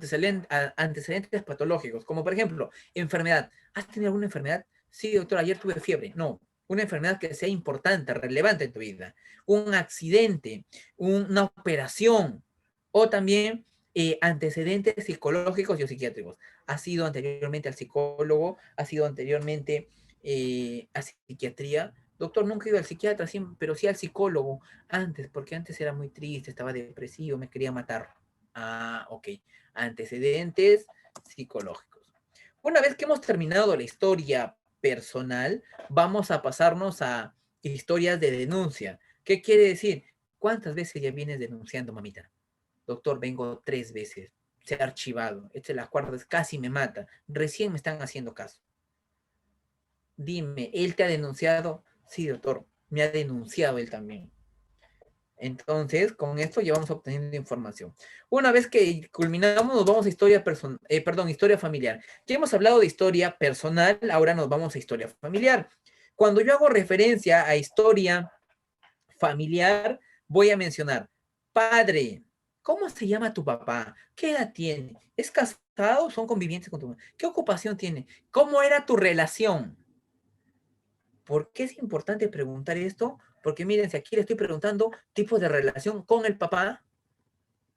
antecedentes patológicos, como por ejemplo, enfermedad. ¿Has tenido alguna enfermedad? Sí, doctor, ayer tuve fiebre. No, una enfermedad que sea importante, relevante en tu vida. Un accidente, una operación o también antecedentes psicológicos y o psiquiátricos. ¿Has ido anteriormente al psicólogo? ¿Has ido anteriormente a psiquiatría? Doctor, nunca he ido al psiquiatra, pero sí al psicólogo antes, porque antes era muy triste, estaba depresivo, me quería matar. Ah, ok. Antecedentes psicológicos. Una vez que hemos terminado la historia personal, vamos a pasarnos a historias de denuncia. ¿Qué quiere decir? ¿Cuántas veces ya vienes denunciando, mamita? Doctor, vengo 3 veces. Se ha archivado. Esta es la cuarta vez, casi me mata. Recién me están haciendo caso. Dime, ¿él te ha denunciado? Sí, doctor, me ha denunciado él también. Entonces, con esto ya vamos obteniendo información. Una vez que culminamos, nos vamos a historia familiar. Ya hemos hablado de historia personal, ahora nos vamos a historia familiar. Cuando yo hago referencia a historia familiar, voy a mencionar, padre, ¿cómo se llama tu papá? ¿Qué edad tiene? ¿Es casado o son convivientes con tu mamá? ¿Qué ocupación tiene? ¿Cómo era tu relación? ¿Por qué es importante preguntar esto? Porque miren, si aquí le estoy preguntando tipo de relación con el papá,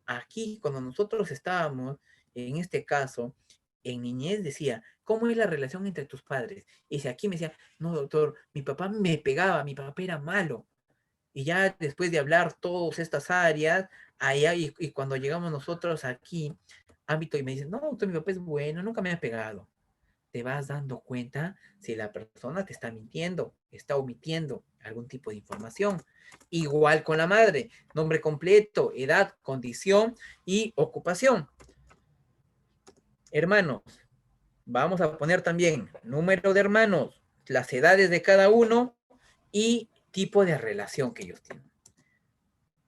aquí cuando nosotros estábamos, en este caso, en niñez decía, ¿cómo es la relación entre tus padres? Y si aquí me decía, no, doctor, mi papá me pegaba, mi papá era malo. Y ya después de hablar todas estas áreas, allá, y cuando llegamos nosotros aquí, ámbito, y me dicen, no, doctor, mi papá es bueno, nunca me ha pegado, te vas dando cuenta si la persona te está mintiendo, está omitiendo algún tipo de información. Igual con la madre, nombre completo, edad, condición y ocupación. Hermanos, vamos a poner también número de hermanos, las edades de cada uno y tipo de relación que ellos tienen.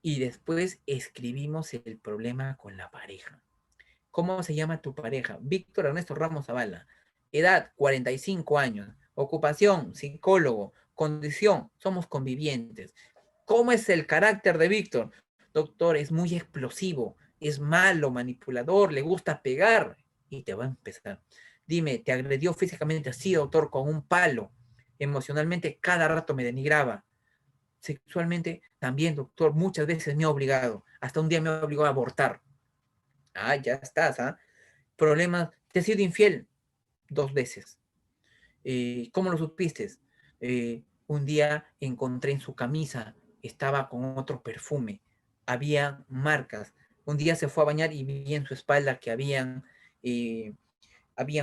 Y después escribimos el problema con la pareja. ¿Cómo se llama tu pareja? Víctor Ernesto Ramos Zavala. Edad, 45 años. Ocupación, psicólogo. Condición, somos convivientes. ¿Cómo es el carácter de Víctor? Doctor, es muy explosivo, es malo, manipulador, le gusta pegar. Y te va a empezar. Dime, ¿te agredió físicamente? Sí, doctor, con un palo. Emocionalmente, cada rato me denigraba. Sexualmente, también, doctor, muchas veces me ha obligado. Hasta un día me ha obligado a abortar. Ah, ya estás, ¿ah? Problemas, te he sido infiel 2 veces. ¿Cómo lo supiste? Un día encontré en su camisa, estaba con otro perfume, había marcas. Un día se fue a bañar y vi en su espalda que habían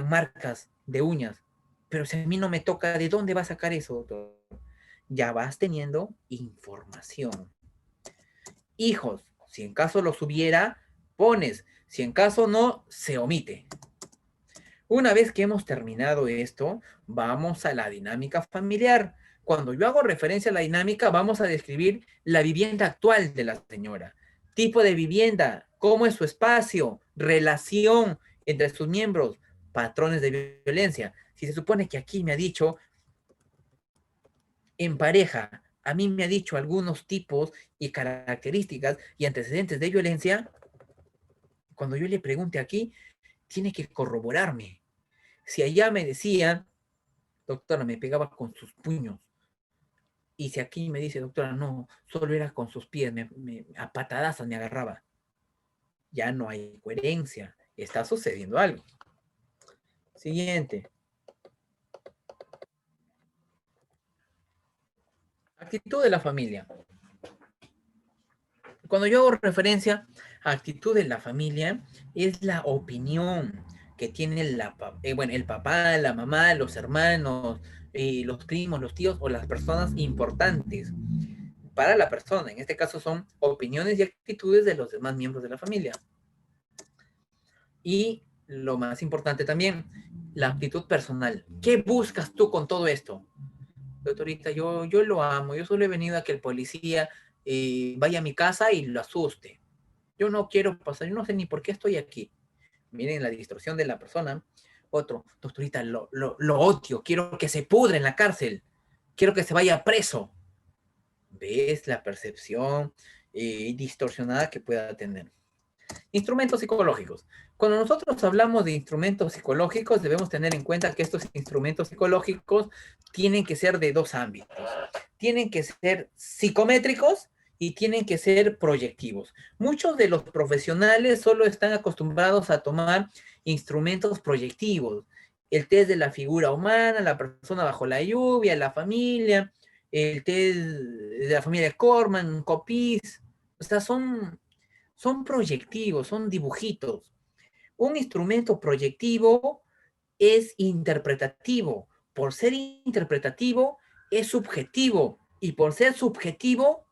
marcas de uñas. Pero si a mí no me toca, ¿de dónde va a sacar eso, doctor? Ya vas teniendo información. Hijos, si en caso los hubiera, pones. Si en caso no, se omite. Una vez que hemos terminado esto, vamos a la dinámica familiar. Cuando yo hago referencia a la dinámica, vamos a describir la vivienda actual de la señora. Tipo de vivienda, cómo es su espacio, relación entre sus miembros, patrones de violencia. Si se supone que aquí me ha dicho en pareja, a mí me ha dicho algunos tipos y características y antecedentes de violencia, cuando yo le pregunte aquí, tiene que corroborarme. Si allá me decía, doctora, me pegaba con sus puños, y si aquí me dice, doctora, no, solo era con sus pies, a patadazos me agarraba, ya no hay coherencia, está sucediendo algo. Siguiente. Actitud de la familia. Cuando yo hago referencia a actitud de la familia, es la opinión que tiene bueno, el papá, la mamá, los hermanos, los primos, los tíos o las personas importantes para la persona. En este caso son opiniones y actitudes de los demás miembros de la familia. Y lo más importante también, la actitud personal. ¿Qué buscas tú con todo esto? Doctorita, yo lo amo, yo solo he venido a que el policía vaya a mi casa y lo asuste. Yo no quiero pasar, yo no sé ni por qué estoy aquí. Miren la distorsión de la persona. Otro, doctorita, lo odio, quiero que se pudre en la cárcel, quiero que se vaya preso. ¿Ves la percepción distorsionada que pueda tener? Instrumentos psicológicos. Cuando nosotros hablamos de instrumentos psicológicos, debemos tener en cuenta que estos instrumentos psicológicos tienen que ser de dos ámbitos. Tienen que ser psicométricos y tienen que ser proyectivos. Muchos de los profesionales solo están acostumbrados a tomar instrumentos proyectivos. El test de la figura humana, la persona bajo la lluvia, la familia, el test de la familia Corman, Copis. O sea, son proyectivos, son dibujitos. Un instrumento proyectivo es interpretativo. Por ser interpretativo, es subjetivo. Y por ser subjetivo,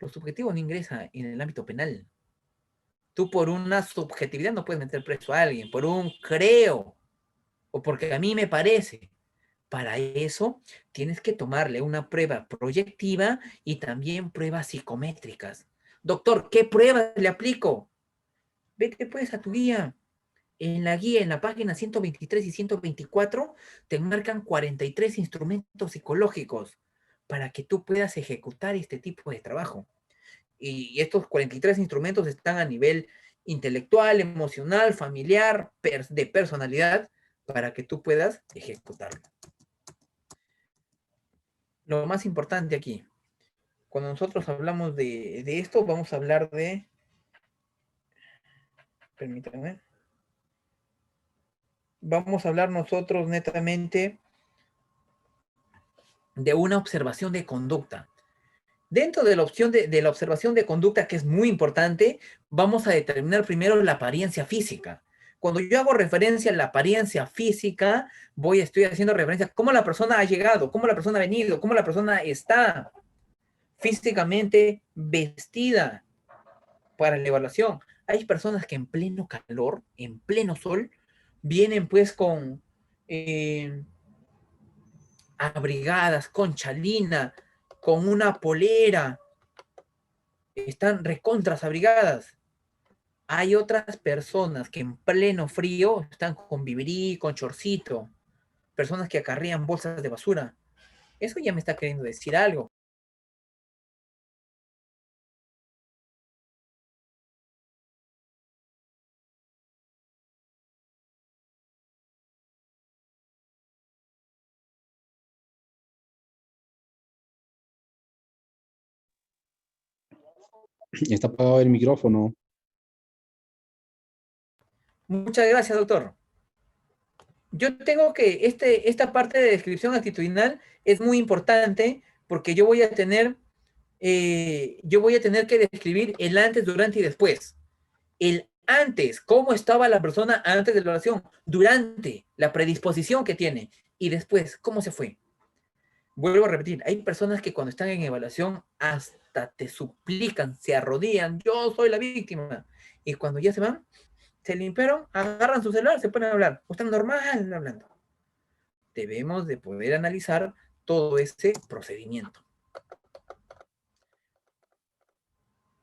lo subjetivo no ingresa en el ámbito penal. Tú por una subjetividad no puedes meter preso a alguien, por un creo, o porque a mí me parece. Para eso tienes que tomarle una prueba proyectiva y también pruebas psicométricas. Doctor, ¿qué pruebas le aplico? Vete pues a tu guía. En la guía, en la página 123 y 124, te marcan 43 instrumentos psicológicos para que tú puedas ejecutar este tipo de trabajo. Y estos 43 instrumentos están a nivel intelectual, emocional, familiar, de personalidad, para que tú puedas ejecutarlo. Lo más importante aquí, cuando nosotros hablamos de esto, vamos a hablar de... Permítanme. Vamos a hablar nosotros netamente de una observación de conducta. Dentro de la opción de la observación de conducta, que es muy importante, vamos a determinar primero la apariencia física. Cuando yo hago referencia a la apariencia física, estoy haciendo referencia a cómo la persona ha llegado, cómo la persona ha venido, cómo la persona está físicamente vestida para la evaluación. Hay personas que en pleno calor, en pleno sol, vienen pues con abrigadas, con chalina, con una polera, están recontras abrigadas. Hay otras personas que en pleno frío están con vivirí, con chorcito, personas que acarrean bolsas de basura. Eso ya me está queriendo decir algo. Está apagado el micrófono. Muchas gracias, doctor. Yo tengo que, esta parte de descripción actitudinal es muy importante porque yo voy a tener que describir el antes, durante y después. El antes, cómo estaba la persona antes de la oración, durante, la predisposición que tiene, y después, cómo se fue. Vuelvo a repetir, hay personas que cuando están en evaluación hasta te suplican, se arrodillan, yo soy la víctima. Y cuando ya se van, Se limpiaron, agarran su celular, se ponen a hablar. O están normal hablando. Debemos de poder analizar todo ese procedimiento.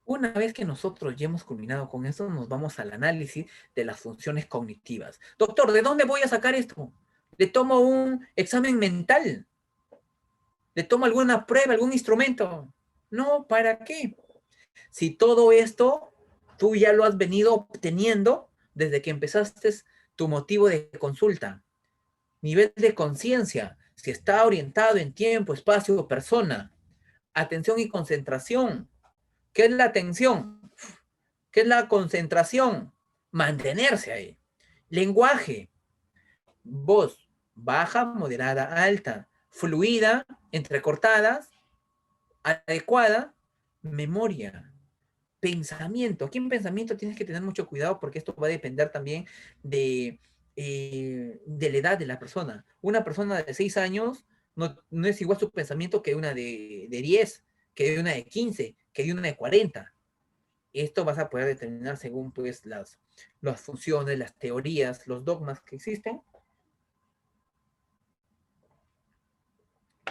Una vez que nosotros ya hemos culminado con eso, nos vamos al análisis de las funciones cognitivas. Doctor, ¿de dónde voy a sacar esto? ¿Le tomo un examen mental? ¿Le tomo alguna prueba, algún instrumento? No, ¿para qué? Si todo esto tú ya lo has venido obteniendo desde que empezaste tu motivo de consulta. Nivel de conciencia, si está orientado en tiempo, espacio, persona. Atención y concentración. ¿Qué es la atención? ¿Qué es la concentración? Mantenerse ahí. Lenguaje. Voz baja, moderada, alta. Fluida, entrecortadas, adecuada. Memoria. Pensamiento. Aquí en pensamiento tienes que tener mucho cuidado porque esto va a depender también de la edad de la persona. Una persona de 6 años no es igual su pensamiento que una de 10, que de una de 15, que de una de 40. Esto vas a poder determinar según pues las funciones, las teorías, los dogmas que existen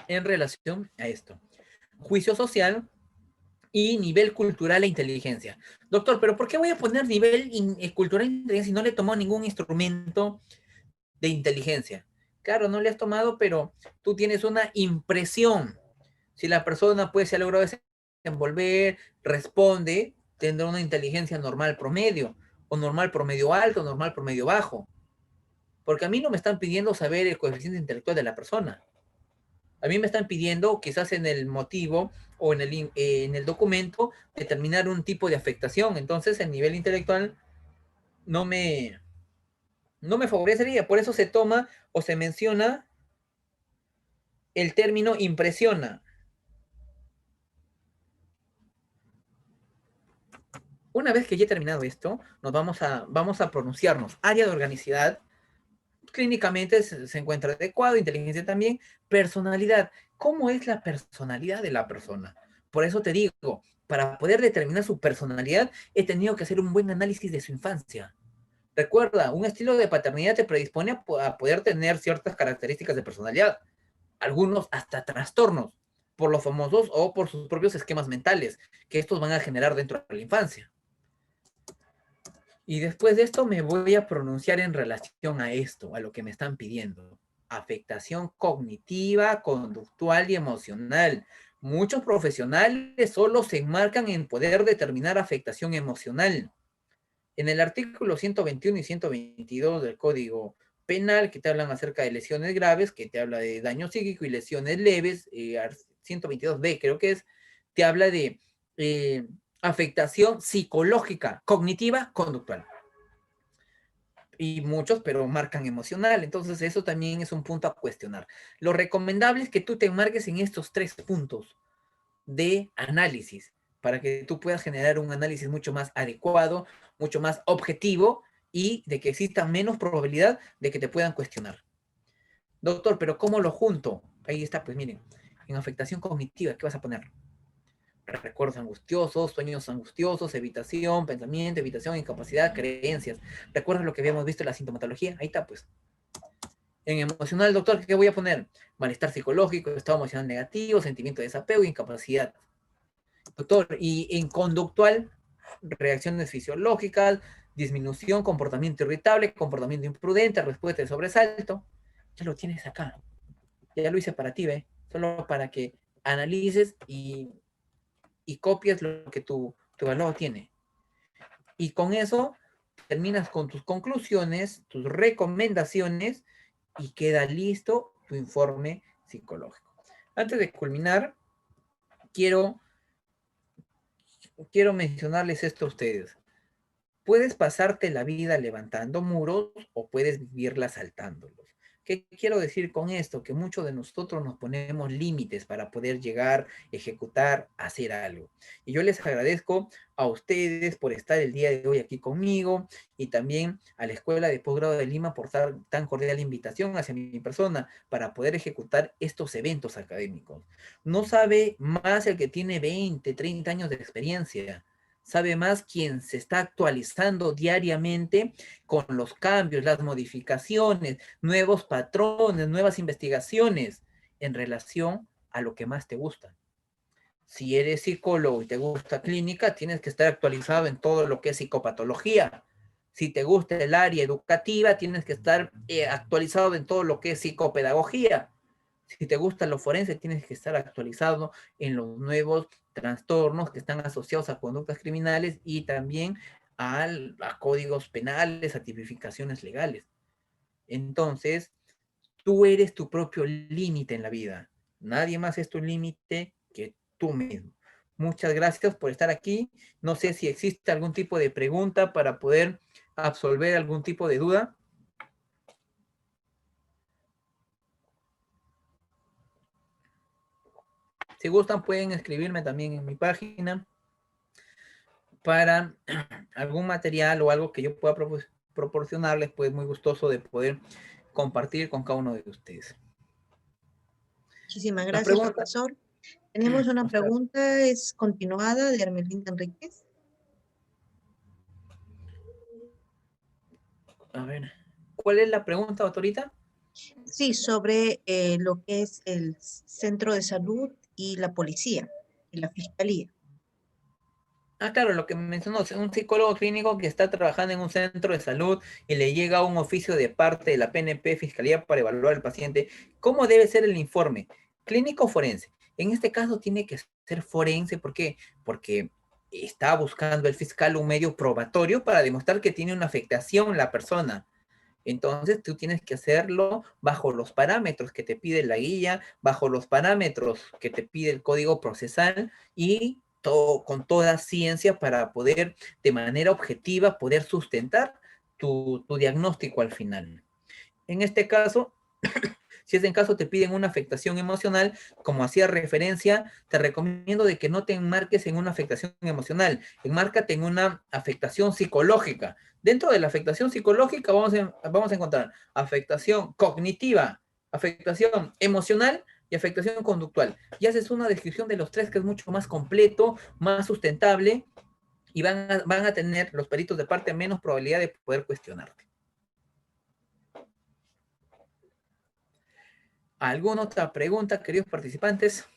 en relación a esto. Juicio social y nivel cultural e inteligencia. Doctor, pero ¿por qué voy a poner nivel cultural e inteligencia si no le he tomado ningún instrumento de inteligencia? Claro, no le has tomado, pero tú tienes una impresión. Si la persona pues se ha logrado desenvolver, responde, tendrá una inteligencia normal promedio, o normal promedio alto, o normal promedio bajo. Porque a mí no me están pidiendo saber el coeficiente intelectual de la persona. A mí me están pidiendo, quizás en el motivo o en el documento, determinar un tipo de afectación. Entonces, el nivel intelectual no me, no me favorecería. Por eso se toma o se menciona el término impresiona. Una vez que ya he terminado esto, vamos a pronunciarnos. Área de organicidad, clínicamente se encuentra adecuado, inteligencia también, personalidad. ¿Cómo es la personalidad de la persona? Por eso te digo, para poder determinar su personalidad, he tenido que hacer un buen análisis de su infancia. Recuerda, un estilo de paternidad te predispone a poder tener ciertas características de personalidad, algunos hasta trastornos, por los famosos o por sus propios esquemas mentales, que estos van a generar dentro de la infancia. Y después de esto me voy a pronunciar en relación a esto, a lo que me están pidiendo. Afectación cognitiva, conductual y emocional. Muchos profesionales solo se enmarcan en poder determinar afectación emocional. En el artículo 121 y 122 del Código Penal, que te hablan acerca de lesiones graves, que te habla de daño psíquico y lesiones leves, 122b creo que es, te habla de afectación psicológica, cognitiva, conductual. Y muchos, pero marcan emocional. Entonces, eso también es un punto a cuestionar. Lo recomendable es que tú te enmarques en estos 3 puntos de análisis para que tú puedas generar un análisis mucho más adecuado, mucho más objetivo y de que exista menos probabilidad de que te puedan cuestionar. Doctor, pero ¿cómo lo junto? Ahí está, pues miren, en afectación cognitiva, ¿qué vas a poner? Recuerdos angustiosos, sueños angustiosos, evitación, pensamiento, evitación, incapacidad, creencias. ¿Recuerdas lo que habíamos visto en la sintomatología? Ahí está, pues. En emocional, doctor, ¿qué voy a poner? Malestar psicológico, estado emocional negativo, sentimiento de desapego, incapacidad. Doctor, y en conductual, reacciones fisiológicas, disminución, comportamiento irritable, comportamiento imprudente, respuesta de sobresalto. Ya lo tienes acá. Ya lo hice para ti, ¿ve? Solo para que analices y copias lo que tu evaluado tiene. Y con eso terminas con tus conclusiones, tus recomendaciones y queda listo tu informe psicológico. Antes de culminar, quiero mencionarles esto a ustedes. Puedes pasarte la vida levantando muros o puedes vivirla saltándolos. ¿Qué quiero decir con esto? Que muchos de nosotros nos ponemos límites para poder llegar, ejecutar, hacer algo. Y yo les agradezco a ustedes por estar el día de hoy aquí conmigo y también a la Escuela de Posgrado de Lima por dar tan cordial invitación hacia mi persona para poder ejecutar estos eventos académicos. No sabe más el que tiene 20, 30 años de experiencia. sabe más quien se está actualizando diariamente con los cambios, las modificaciones, nuevos patrones, nuevas investigaciones en relación a lo que más te gusta. Si eres psicólogo y te gusta clínica, tienes que estar actualizado en todo lo que es psicopatología. Si te gusta el área educativa, tienes que estar actualizado en todo lo que es psicopedagogía. Si te gusta lo forense, tienes que estar actualizado en los nuevos trastornos que están asociados a conductas criminales y también a códigos penales, a tipificaciones legales. Entonces, tú eres tu propio límite en la vida. Nadie más es tu límite que tú mismo. Muchas gracias por estar aquí. No sé si existe algún tipo de pregunta para poder absolver algún tipo de duda. Si gustan, pueden escribirme también en mi página para algún material o algo que yo pueda proporcionarles, pues muy gustoso de poder compartir con cada uno de ustedes. Muchísimas La gracias, pregunta, profesor. Tenemos una pregunta, es continuada de Hermelinda Enríquez. a ver, ¿cuál es la pregunta, autorita? Sí, sobre lo que es el centro de salud y la policía y la fiscalía. Ah, claro, lo que mencionó, un psicólogo clínico que está trabajando en un centro de salud y le llega un oficio de parte de la PNP, Fiscalía, para evaluar al paciente. ¿Cómo debe ser el informe? ¿Clínico o forense? En este caso tiene que ser forense, ¿por qué? Porque está buscando el fiscal un medio probatorio para demostrar que tiene una afectación la persona. Entonces tú tienes que hacerlo bajo los parámetros que te pide la guía, bajo los parámetros que te pide el código procesal y todo, con toda ciencia para poder de manera objetiva poder sustentar tu diagnóstico al final. En este caso, si es en caso te piden una afectación emocional, como hacía referencia, te recomiendo de que no te enmarques en una afectación emocional, enmárcate en una afectación psicológica. Dentro de la afectación psicológica vamos a encontrar afectación cognitiva, afectación emocional y afectación conductual. Y haces una descripción de los tres que es mucho más completo, más sustentable y van a tener los peritos de parte menos probabilidad de poder cuestionarte. ¿Alguna otra pregunta, queridos participantes?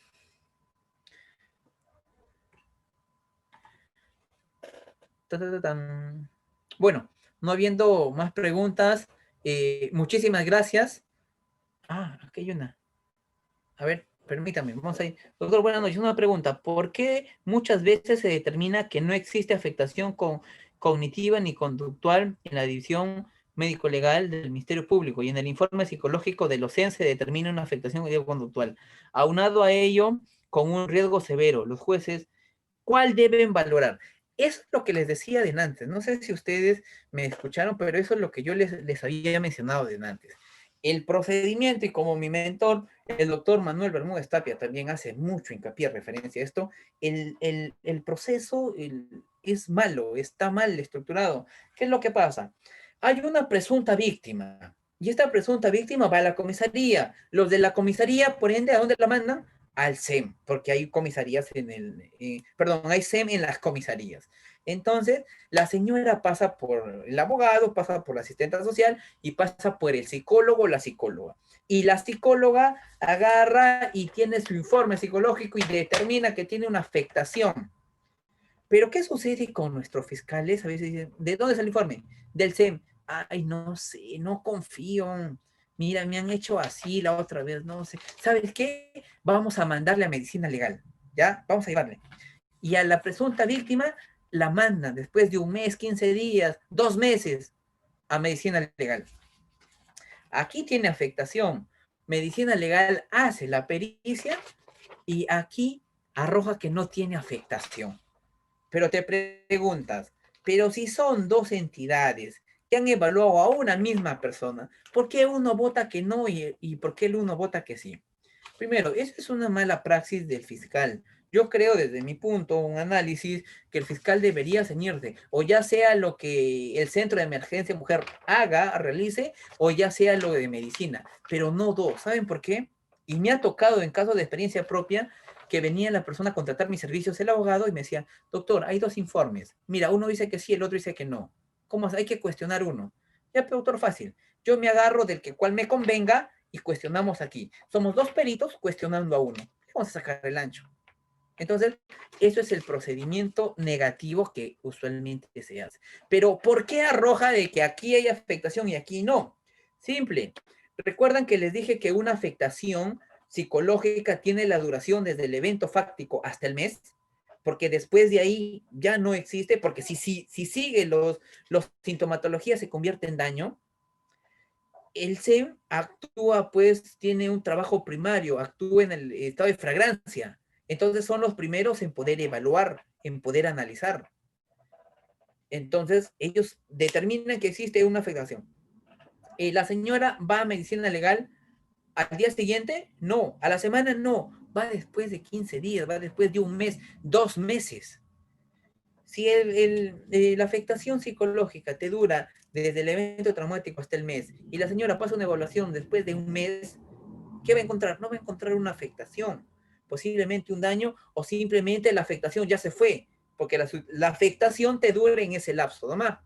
Bueno, no habiendo más preguntas, muchísimas gracias. Ah, aquí hay una. A ver, permítame, vamos a ir. Doctor, buenas noches. Una pregunta. ¿Por qué muchas veces se determina que no existe afectación cognitiva ni conductual en la división médico-legal del Ministerio Público y en el informe psicológico de los CEN se determina una afectación conductual? Aunado a ello, con un riesgo severo, los jueces, ¿cuál deben valorar? Eso es lo que les decía de antes. No sé si ustedes me escucharon, pero eso es lo que yo les había mencionado de antes. El procedimiento, y como mi mentor, el doctor Manuel Bermúdez Tapia, también hace mucho hincapié, referencia a esto, el proceso es malo, está mal estructurado. ¿Qué es lo que pasa? Hay una presunta víctima, y esta presunta víctima va a la comisaría. Los de la comisaría, por ende, ¿a dónde la mandan? Al SEM, porque hay comisarías perdón, hay SEM en las comisarías. Entonces, la señora pasa por el abogado, pasa por la asistente social y pasa por el psicólogo o la psicóloga. Y la psicóloga agarra y tiene su informe psicológico y determina que tiene una afectación. Pero, ¿qué sucede con nuestros fiscales? A veces dicen, ¿de dónde es el informe? Del SEM. Ay, no sé, no confío. Mira, me han hecho así la otra vez, no sé. ¿Sabes qué? Vamos a mandarle a medicina legal, ¿ya? Vamos a llevarle. Y a la presunta víctima la mandan después de un mes, 15 días, 2 meses a medicina legal. Aquí tiene afectación. Medicina legal hace la pericia y aquí arroja que no tiene afectación. Pero te preguntas, pero si son dos entidades que han evaluado a una misma persona, ¿por qué uno vota que no y por qué el uno vota que sí? Primero, eso es una mala praxis del fiscal. Yo creo desde mi punto, un análisis, que el fiscal debería ceñirse, o ya sea lo que el Centro de Emergencia Mujer haga, realice, o ya sea lo de medicina, pero no dos. ¿Saben por qué? Y me ha tocado en casos de experiencia propia que venía la persona a contratar mis servicios, el abogado, y me decía, doctor, hay dos informes. Mira, uno dice que sí, el otro dice que no. ¿Cómo? Hay que cuestionar uno. Ya, pero doctor, fácil. Yo me agarro del que cual me convenga y cuestionamos aquí. Somos dos peritos cuestionando a uno. Vamos a sacar el ancho. Entonces, eso es el procedimiento negativo que usualmente se hace. Pero, ¿por qué arroja de que aquí hay afectación y aquí no? Simple. Recuerdan que les dije que una afectación psicológica tiene la duración desde el evento fáctico hasta el mes, porque después de ahí ya no existe, porque si sigue los sintomatologías se convierte en daño. El SEM actúa, pues, tiene un trabajo primario, actúa en el estado de fragancia. Entonces son los primeros en poder evaluar, en poder analizar. Entonces ellos determinan que existe una afectación. La señora va a medicina legal al día siguiente, no. A la semana, no. Va después de 15 días, va después de un mes, 2 meses. Si la afectación psicológica te dura desde el evento traumático hasta el mes y la señora pasa una evaluación después de un mes, ¿qué va a encontrar? No va a encontrar una afectación, posiblemente un daño o simplemente la afectación ya se fue, porque la afectación te dura en ese lapso, ¿no más?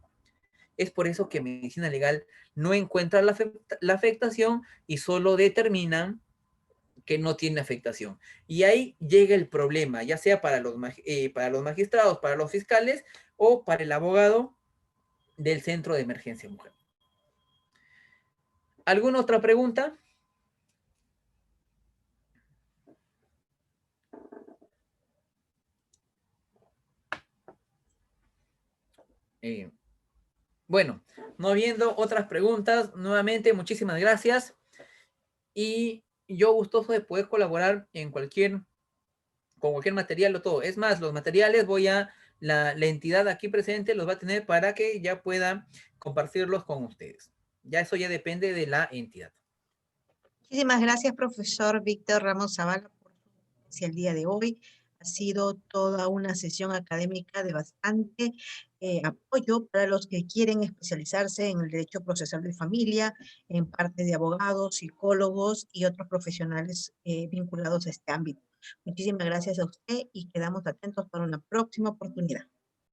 Es por eso que medicina legal no encuentra la afectación y solo determinan que no tiene afectación. Y ahí llega el problema, ya sea para los magistrados, para los fiscales o para el abogado del Centro de Emergencia Mujer. ¿Alguna otra pregunta? Bueno, no habiendo otras preguntas, nuevamente muchísimas gracias y yo gustoso de poder colaborar con cualquier material o todo. Es más, los materiales la entidad aquí presente los va a tener para que ya pueda compartirlos con ustedes. Ya eso ya depende de la entidad. Muchísimas gracias, profesor Víctor Ramos Zavala, por su presencia el día de hoy. Ha sido toda una sesión académica de bastante apoyo para los que quieren especializarse en el derecho procesal de familia, en parte de abogados, psicólogos y otros profesionales vinculados a este ámbito. Muchísimas gracias a usted y quedamos atentos para una próxima oportunidad.